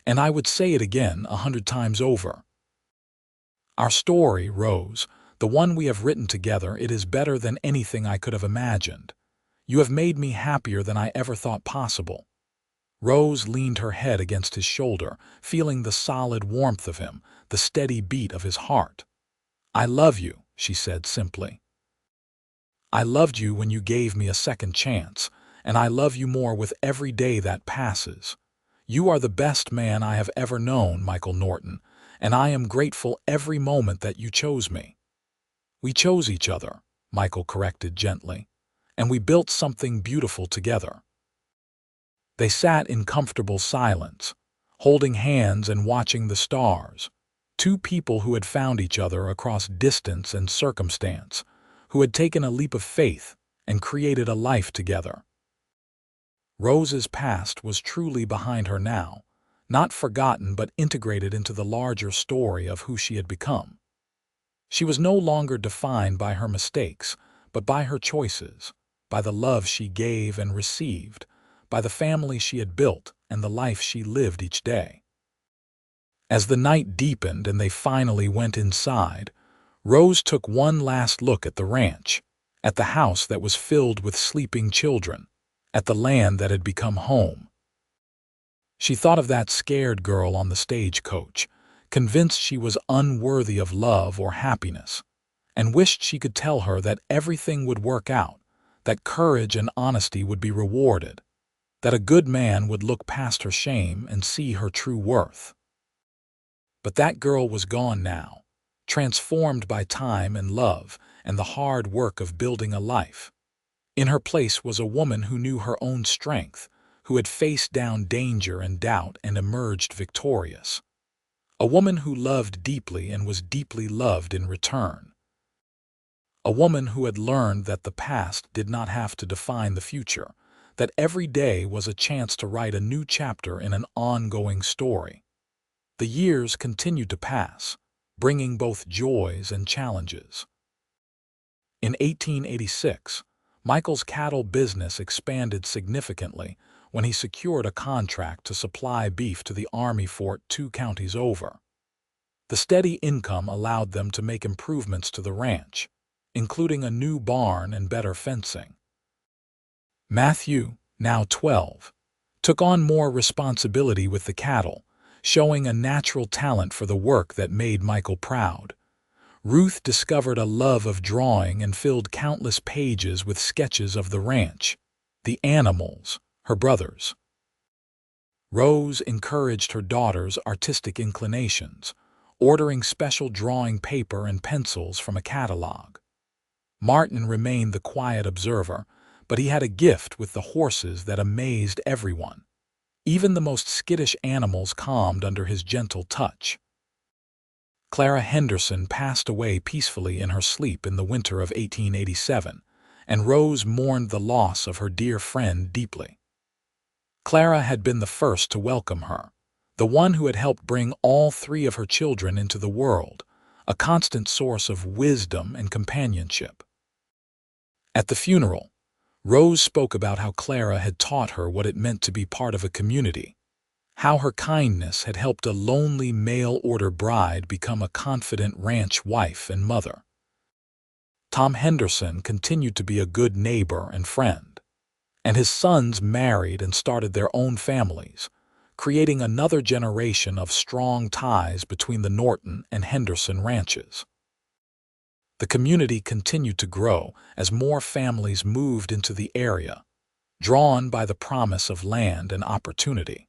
"and I would say it again 100 times over. Our story, Rose, the one we have written together, it is better than anything I could have imagined. You have made me happier than I ever thought possible." Rose leaned her head against his shoulder, feeling the solid warmth of him, the steady beat of his heart. "I love you," she said simply. "I loved you when you gave me a second chance, and I love you more with every day that passes. You are the best man I have ever known, Michael Norton, and I am grateful every moment that you chose me." "We chose each other," Michael corrected gently, "and we built something beautiful together." They sat in comfortable silence, holding hands and watching the stars, two people who had found each other across distance and circumstance, who had taken a leap of faith and created a life together. Rose's past was truly behind her now, not forgotten but integrated into the larger story of who she had become. She was no longer defined by her mistakes, but by her choices, by the love she gave and received, by the family she had built and the life she lived each day. As the night deepened and they finally went inside, Rose took one last look at the ranch, at the house that was filled with sleeping children, at the land that had become home. She thought of that scared girl on the stagecoach, convinced she was unworthy of love or happiness, and wished she could tell her that everything would work out, that courage and honesty would be rewarded, that a good man would look past her shame and see her true worth. But that girl was gone now, transformed by time and love and the hard work of building a life. In her place was a woman who knew her own strength, who had faced down danger and doubt and emerged victorious. A woman who loved deeply and was deeply loved in return. A woman who had learned that the past did not have to define the future, that every day was a chance to write a new chapter in an ongoing story. The years continued to pass, bringing both joys and challenges. In 1886, Michael's cattle business expanded significantly when he secured a contract to supply beef to the Army fort 2 counties over. The steady income allowed them to make improvements to the ranch, including a new barn and better fencing. Matthew, now 12, took on more responsibility with the cattle, showing a natural talent for the work that made Michael proud. Ruth discovered a love of drawing and filled countless pages with sketches of the ranch, the animals, her brothers. Rose encouraged her daughter's artistic inclinations, ordering special drawing paper and pencils from a catalog. Martin remained the quiet observer, but he had a gift with the horses that amazed everyone. Even the most skittish animals calmed under his gentle touch. Clara Henderson passed away peacefully in her sleep in the winter of 1887, and Rose mourned the loss of her dear friend deeply. Clara had been the first to welcome her, the one who had helped bring all three of her children into the world, a constant source of wisdom and companionship. At the funeral, Rose spoke about how Clara had taught her what it meant to be part of a community, how her kindness had helped a lonely mail-order bride become a confident ranch wife and mother. Tom Henderson continued to be a good neighbor and friend, and his sons married and started their own families, creating another generation of strong ties between the Norton and Henderson ranches. The community continued to grow as more families moved into the area, drawn by the promise of land and opportunity.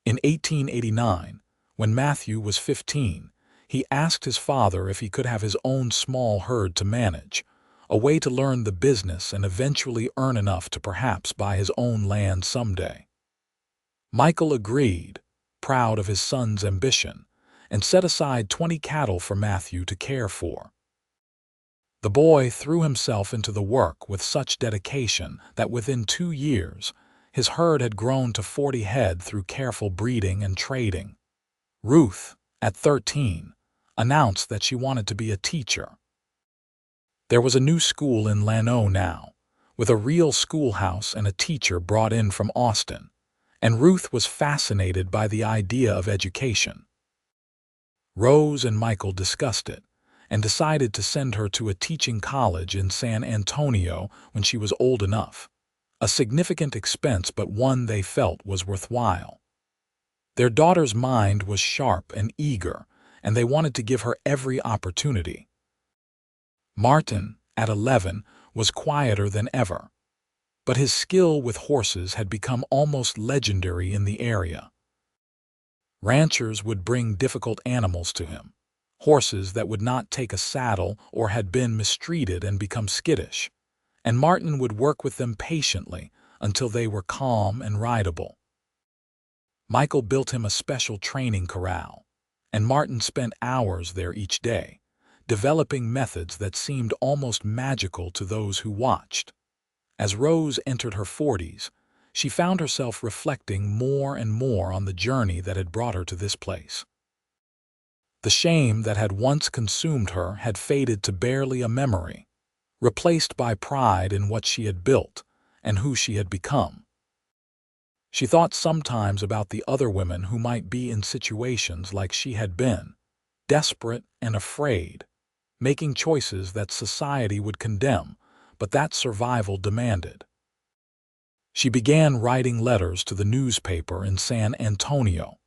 In 1889, when Matthew was 15, he asked his father if he could have his own small herd to manage, a way to learn the business and eventually earn enough to perhaps buy his own land someday. Michael agreed, proud of his son's ambition, and set aside 20 cattle for Matthew to care for. The boy threw himself into the work with such dedication that within 2 years, his herd had grown to 40 head through careful breeding and trading. Ruth, at 13, announced that she wanted to be a teacher. There was a new school in Llano now, with a real schoolhouse and a teacher brought in from Austin, and Ruth was fascinated by the idea of education. Rose and Michael discussed it, and decided to send her to a teaching college in San Antonio when she was old enough, a significant expense but one they felt was worthwhile. Their daughter's mind was sharp and eager, and they wanted to give her every opportunity. Martin, at 11, was quieter than ever, but his skill with horses had become almost legendary in the area. Ranchers would bring difficult animals to him, horses that would not take a saddle or had been mistreated and become skittish, and Martin would work with them patiently until they were calm and rideable. Michael built him a special training corral, and Martin spent hours there each day, developing methods that seemed almost magical to those who watched. As Rose entered her 40s, she found herself reflecting more and more on the journey that had brought her to this place. The shame that had once consumed her had faded to barely a memory, replaced by pride in what she had built and who she had become. She thought sometimes about the other women who might be in situations like she had been, desperate and afraid, making choices that society would condemn, but that survival demanded. She began writing letters to the newspaper in San Antonio,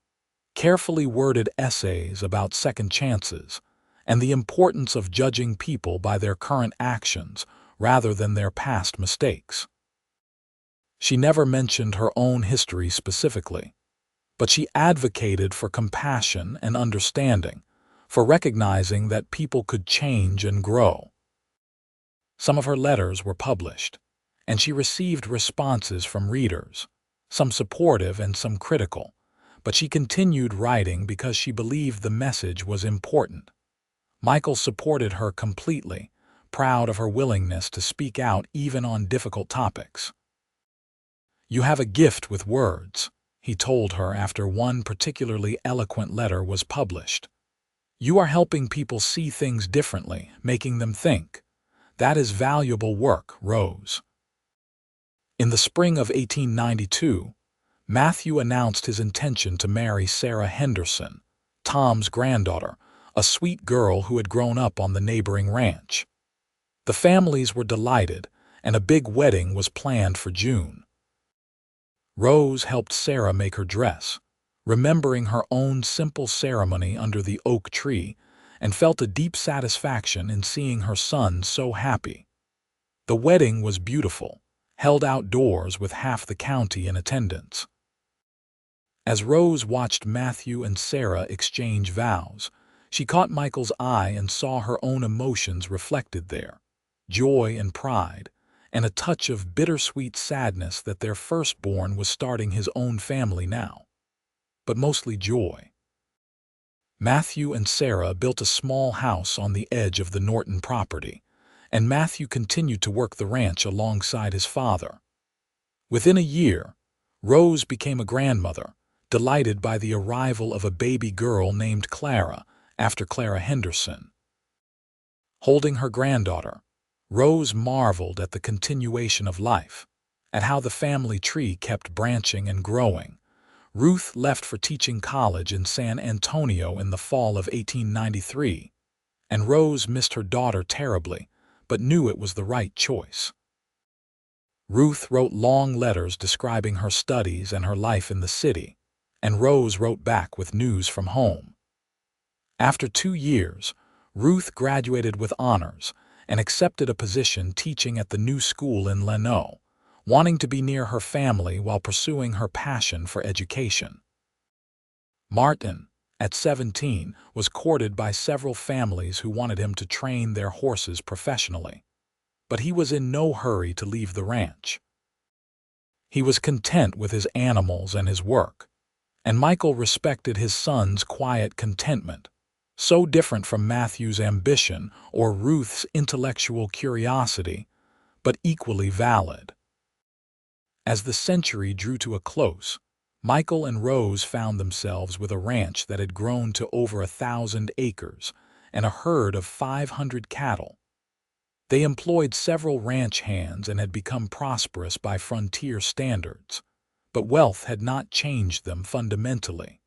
carefully worded essays about second chances and the importance of judging people by their current actions rather than their past mistakes. She never mentioned her own history specifically, but she advocated for compassion and understanding, for recognizing that people could change and grow. Some of her letters were published, and she received responses from readers, some supportive and some critical, but she continued writing because she believed the message was important. Michael supported her completely, proud of her willingness to speak out even on difficult topics. "You have a gift with words," he told her after one particularly eloquent letter was published. "You are helping people see things differently, making them think. That is valuable work, Rose." In the spring of 1892, Matthew announced his intention to marry Sarah Henderson, Tom's granddaughter, a sweet girl who had grown up on the neighboring ranch. The families were delighted, and a big wedding was planned for June. Rose helped Sarah make her dress, remembering her own simple ceremony under the oak tree, and felt a deep satisfaction in seeing her son so happy. The wedding was beautiful, held outdoors with half the county in attendance. As Rose watched Matthew and Sarah exchange vows, she caught Michael's eye and saw her own emotions reflected there, joy and pride, and a touch of bittersweet sadness that their firstborn was starting his own family now. But mostly joy. Matthew and Sarah built a small house on the edge of the Norton property, and Matthew continued to work the ranch alongside his father. Within a year, Rose became a grandmother, delighted by the arrival of a baby girl named Clara, after Clara Henderson. Holding her granddaughter, Rose marveled at the continuation of life, at how the family tree kept branching and growing. Ruth left for teaching college in San Antonio in the fall of 1893, and Rose missed her daughter terribly, but knew it was the right choice. Ruth wrote long letters describing her studies and her life in the city, and Rose wrote back with news from home. After 2 years, Ruth graduated with honors and accepted a position teaching at the new school in Llano, wanting to be near her family while pursuing her passion for education. Martin, at 17, was courted by several families who wanted him to train their horses professionally, but he was in no hurry to leave the ranch. He was content with his animals and his work, and Michael respected his son's quiet contentment, so different from Matthew's ambition or Ruth's intellectual curiosity, but equally valid. As the century drew to a close, Michael and Rose found themselves with a ranch that had grown to over 1,000 acres and a herd of 500 cattle. They employed several ranch hands and had become prosperous by frontier standards, but wealth had not changed them fundamentally.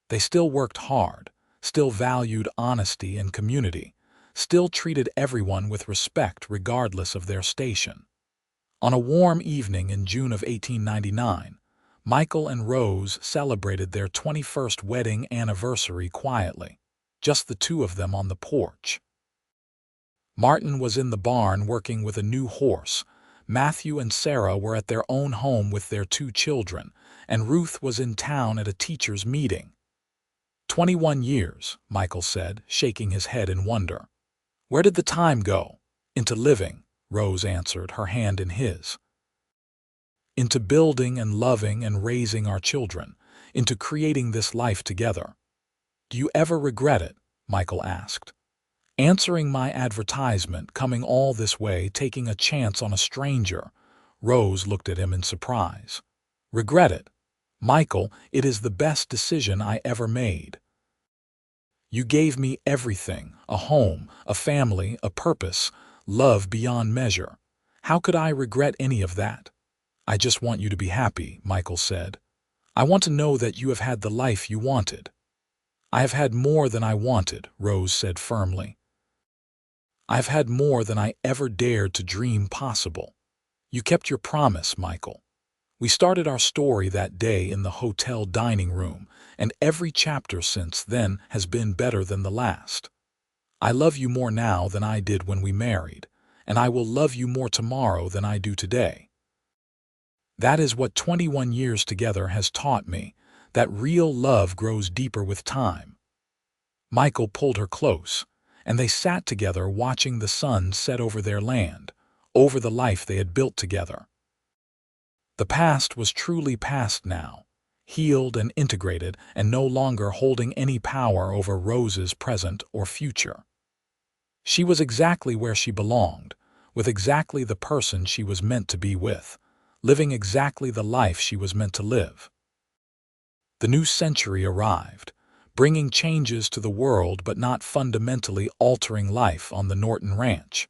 They still worked hard, still valued honesty and community, still treated everyone with respect regardless of their station. On a warm evening in June of 1899, Michael and Rose celebrated their 21st wedding anniversary quietly, just the two of them on the porch. Martin was in the barn working with a new horse, Matthew and Sarah were at their own home with their 2 children, and Ruth was in town at a teachers' meeting. 21 years, Michael said, shaking his head in wonder. Where did the time go? Into living, Rose answered, her hand in his. Into building and loving and raising our children, into creating this life together. Do you ever regret it? Michael asked. Answering my advertisement, coming all this way, taking a chance on a stranger. Rose looked at him in surprise. Regret it? Michael, it is the best decision I ever made. You gave me everything, a home, a family, a purpose, love beyond measure. How could I regret any of that? I just want you to be happy, Michael said. I want to know that you have had the life you wanted. I have had more than I wanted, Rose said firmly. I've had more than I ever dared to dream possible. You kept your promise, Michael. We started our story that day in the hotel dining room, and every chapter since then has been better than the last. I love you more now than I did when we married, and I will love you more tomorrow than I do today. That is what 21 years together has taught me, that real love grows deeper with time. Michael pulled her close, and they sat together watching the sun set over their land, over the life they had built together. The past was truly past now, healed and integrated and no longer holding any power over Rose's present or future. She was exactly where she belonged, with exactly the person she was meant to be with, living exactly the life she was meant to live. The new century arrived, bringing changes to the world but not fundamentally altering life on the Norton Ranch.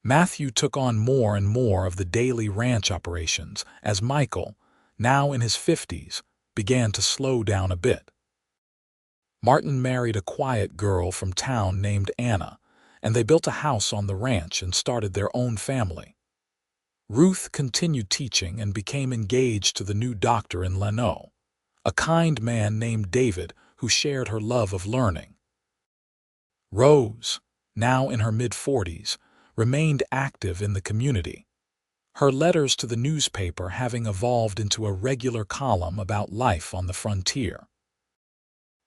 Matthew took on more and more of the daily ranch operations as Michael, now in his 50s, began to slow down a bit. Martin married a quiet girl from town named Anna, and they built a house on the ranch and started their own family. Ruth continued teaching and became engaged to the new doctor in Llano, a kind man named David who shared her love of learning. Rose, now in her mid-40s, remained active in the community, her letters to the newspaper having evolved into a regular column about life on the frontier.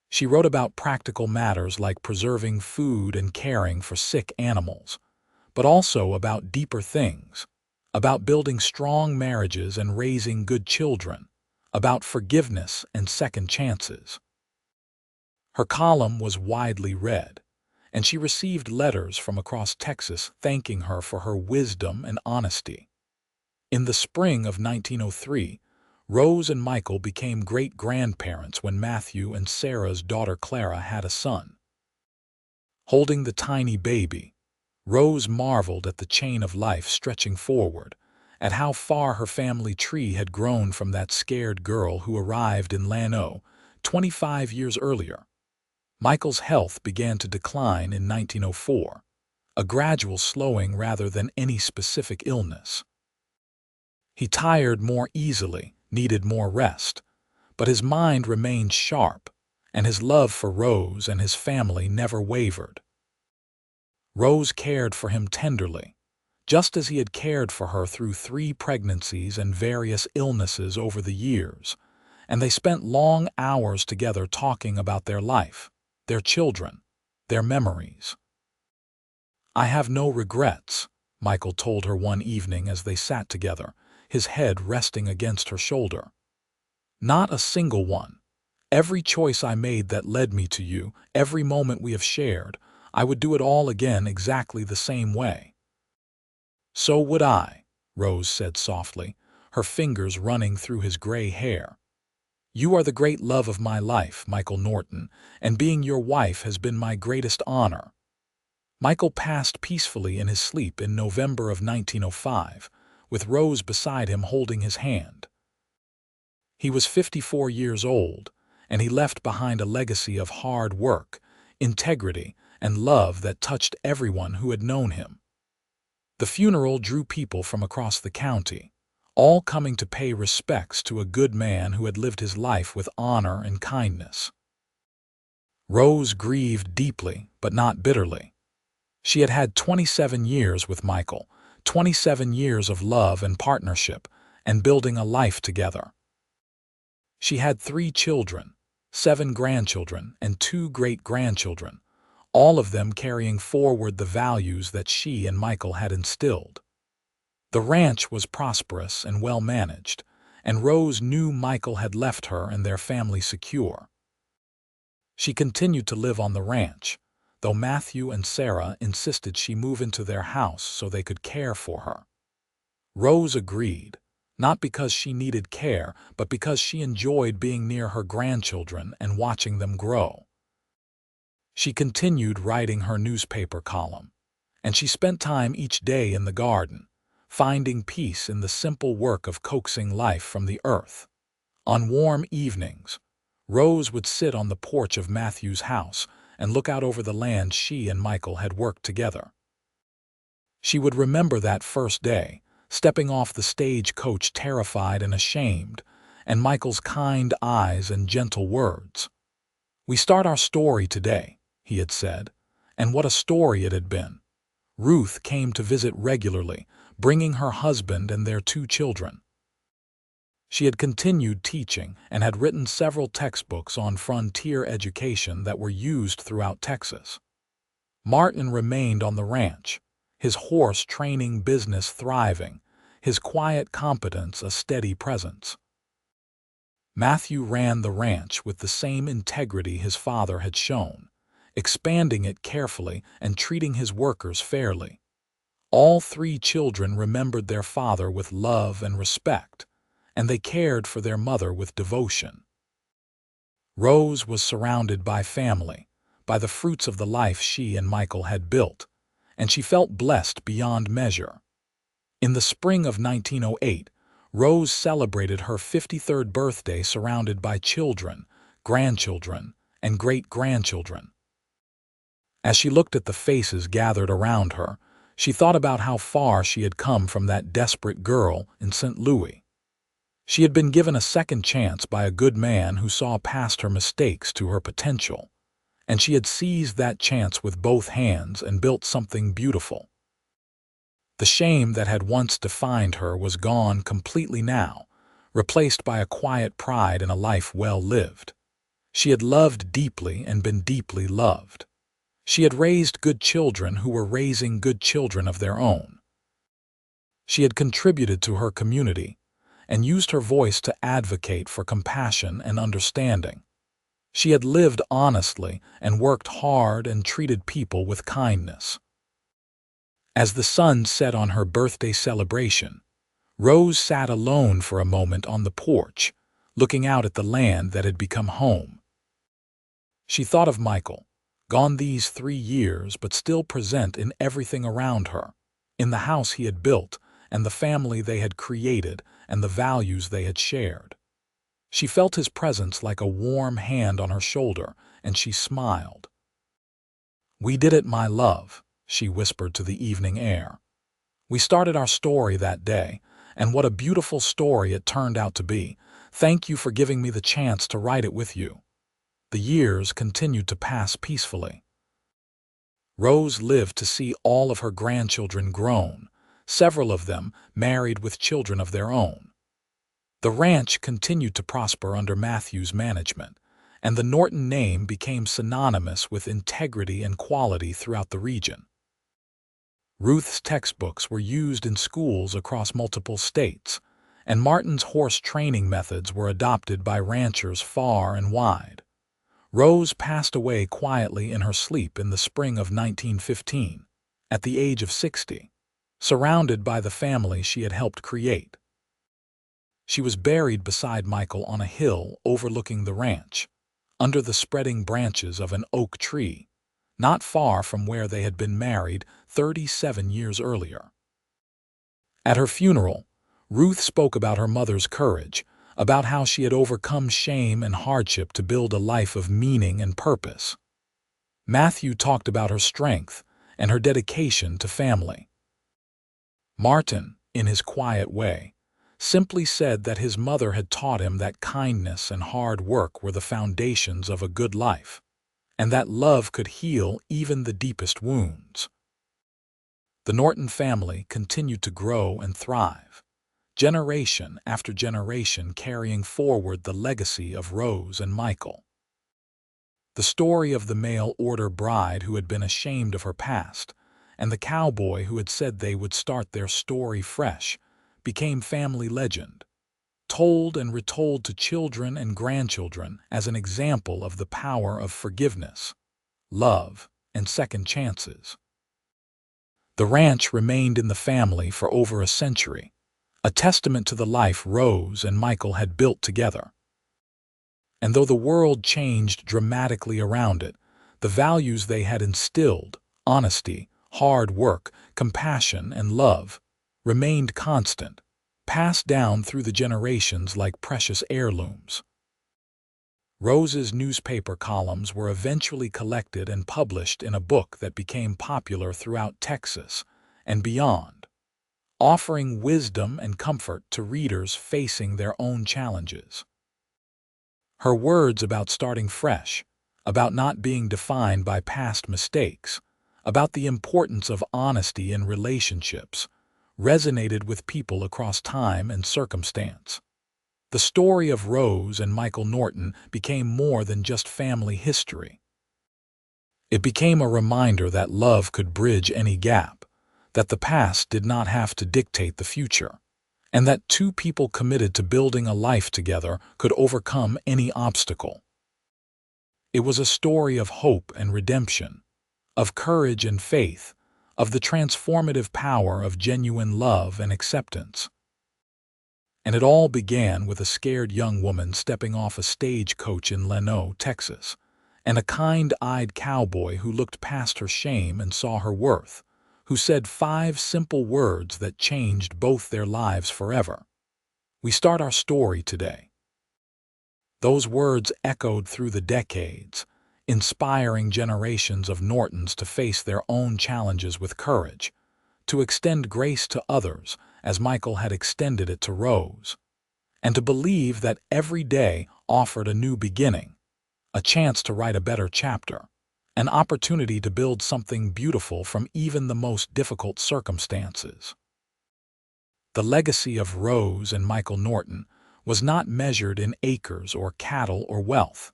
She wrote about practical matters like preserving food and caring for sick animals, but also about deeper things, about building strong marriages and raising good children, about forgiveness and second chances. Her column was widely read, and she received letters from across Texas thanking her for her wisdom and honesty. In the spring of 1903, Rose and Michael became great-grandparents when Matthew and Sarah's daughter Clara had a son. Holding the tiny baby, Rose marveled at the chain of life stretching forward, at how far her family tree had grown from that scared girl who arrived in Llano 25 years earlier. Michael's health began to decline in 1904, a gradual slowing rather than any specific illness. He tired more easily, needed more rest, but his mind remained sharp, and his love for Rose and his family never wavered. Rose cared for him tenderly, just as he had cared for her through 3 pregnancies and various illnesses over the years, and they spent long hours together talking about their life, their children, their memories. "I have no regrets," Michael told her one evening as they sat together, his head resting against her shoulder. "Not a single one. Every choice I made that led me to you, every moment we have shared, I would do it all again exactly the same way." "So would I," Rose said softly, her fingers running through his gray hair. "You are the great love of my life, Michael Norton, and being your wife has been my greatest honor." Michael passed peacefully in his sleep in November of 1905, with Rose beside him holding his hand. He was 54 years old, and he left behind a legacy of hard work, integrity, and love that touched everyone who had known him. The funeral drew people from across the county, all coming to pay respects to a good man who had lived his life with honor and kindness. Rose grieved deeply, but not bitterly. She had had 27 years with Michael, 27 years of love and partnership, and building a life together. She had 3 children, 7 grandchildren, and 2 great-grandchildren, all of them carrying forward the values that she and Michael had instilled. The ranch was prosperous and well managed, and Rose knew Michael had left her and their family secure. She continued to live on the ranch, though Matthew and Sarah insisted she move into their house so they could care for her. Rose agreed, not because she needed care, but because she enjoyed being near her grandchildren and watching them grow. She continued writing her newspaper column, and she spent time each day in the garden, finding peace in the simple work of coaxing life from the earth. On warm evenings, Rose would sit on the porch of Matthew's house and look out over the land she and Michael had worked together. She would remember that first day, stepping off the stagecoach terrified and ashamed, and Michael's kind eyes and gentle words. "We start our story today," he had said, and what a story it had been. Ruth came to visit regularly, bringing her husband and their 2 children. She had continued teaching and had written several textbooks on frontier education that were used throughout Texas. Martin remained on the ranch, his horse training business thriving, his quiet competence a steady presence. Matthew ran the ranch with the same integrity his father had shown, expanding it carefully and treating his workers fairly. All 3 children remembered their father with love and respect, and they cared for their mother with devotion. Rose was surrounded by family, by the fruits of the life she and Michael had built, and she felt blessed beyond measure. In the spring of 1908, Rose celebrated her 53rd birthday surrounded by children, grandchildren, and great-grandchildren. As she looked at the faces gathered around her, she thought about how far she had come from that desperate girl in St. Louis. She had been given a second chance by a good man who saw past her mistakes to her potential, and she had seized that chance with both hands and built something beautiful. The shame that had once defined her was gone completely now, replaced by a quiet pride in a life well lived. She had loved deeply and been deeply loved. She had raised good children who were raising good children of their own. She had contributed to her community and used her voice to advocate for compassion and understanding. She had lived honestly and worked hard and treated people with kindness. As the sun set on her birthday celebration, Rose sat alone for a moment on the porch, looking out at the land that had become home. She thought of Michael, gone these 3 years but still present in everything around her, in the house he had built, and the family they had created, and the values they had shared. She felt his presence like a warm hand on her shoulder, and she smiled. "We did it, my love," she whispered to the evening air. "We started our story that day, and what a beautiful story it turned out to be. Thank you for giving me the chance to write it with you." The years continued to pass peacefully. Rose lived to see all of her grandchildren grown, several of them married with children of their own. The ranch continued to prosper under Matthew's management, and the Norton name became synonymous with integrity and quality throughout the region. Ruth's textbooks were used in schools across multiple states, and Martin's horse training methods were adopted by ranchers far and wide. Rose passed away quietly in her sleep in the spring of 1915, at the age of 60, surrounded by the family she had helped create. She was buried beside Michael on a hill overlooking the ranch, under the spreading branches of an oak tree, not far from where they had been married 37 years earlier. At her funeral, Ruth spoke about her mother's courage, about how she had overcome shame and hardship to build a life of meaning and purpose. Matthew talked about her strength and her dedication to family. Martin, in his quiet way, simply said that his mother had taught him that kindness and hard work were the foundations of a good life, and that love could heal even the deepest wounds. The Norton family continued to grow and thrive, generation after generation carrying forward the legacy of Rose and Michael. The story of the mail-order bride who had been ashamed of her past, and the cowboy who had said they would start their story fresh, became family legend, told and retold to children and grandchildren as an example of the power of forgiveness, love, and second chances. The ranch remained in the family for over a century, a testament to the life Rose and Michael had built together. And though the world changed dramatically around it, the values they had instilled, honesty, hard work, compassion, and love, remained constant, passed down through the generations like precious heirlooms. Rose's newspaper columns were eventually collected and published in a book that became popular throughout Texas and beyond, offering wisdom and comfort to readers facing their own challenges. Her words about starting fresh, about not being defined by past mistakes, about the importance of honesty in relationships, resonated with people across time and circumstance. The story of Rose and Michael Norton became more than just family history. It became a reminder that love could bridge any gap, that the past did not have to dictate the future, and that two people committed to building a life together could overcome any obstacle. It was a story of hope and redemption, of courage and faith, of the transformative power of genuine love and acceptance. And it all began with a scared young woman stepping off a stagecoach in Llano, Texas, and a kind-eyed cowboy who looked past her shame and saw her worth, who said 5 simple words that changed both their lives forever. We start our story today. Those words echoed through the decades, inspiring generations of Nortons to face their own challenges with courage, to extend grace to others as Michael had extended it to Rose, and to believe that every day offered a new beginning, a chance to write a better chapter, an opportunity to build something beautiful from even the most difficult circumstances. The legacy of Rose and Michael Norton was not measured in acres or cattle or wealth,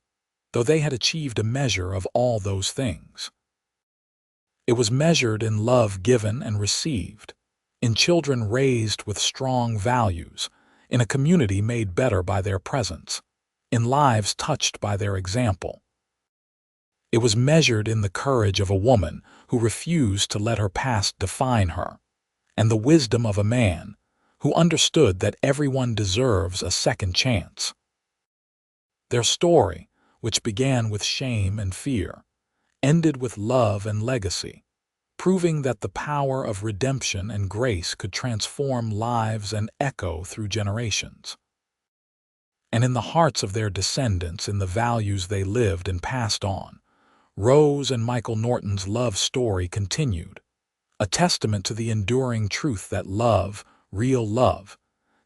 though they had achieved a measure of all those things. It was measured in love given and received, in children raised with strong values, in a community made better by their presence, in lives touched by their example. It was measured in the courage of a woman who refused to let her past define her, and the wisdom of a man who understood that everyone deserves a second chance. Their story, which began with shame and fear, ended with love and legacy, proving that the power of redemption and grace could transform lives and echo through generations. And in the hearts of their descendants, in the values they lived and passed on, Rose and Michael Norton's love story continued, a testament to the enduring truth that love, real love,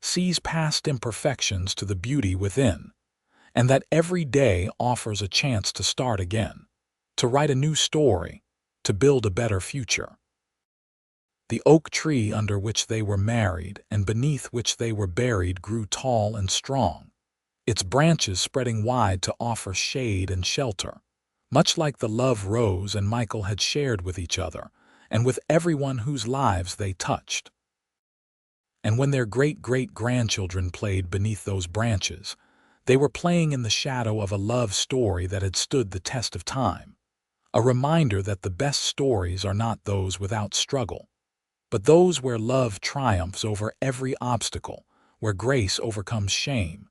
sees past imperfections to the beauty within, and that every day offers a chance to start again, to write a new story, to build a better future. The oak tree under which they were married and beneath which they were buried grew tall and strong, its branches spreading wide to offer shade and shelter, much like the love Rose and Michael had shared with each other and with everyone whose lives they touched. And when their great-great-grandchildren played beneath those branches, they were playing in the shadow of a love story that had stood the test of time, a reminder that the best stories are not those without struggle, but those where love triumphs over every obstacle, where grace overcomes shame,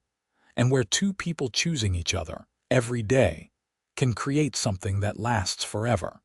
and where two people choosing each other every day can create something that lasts forever.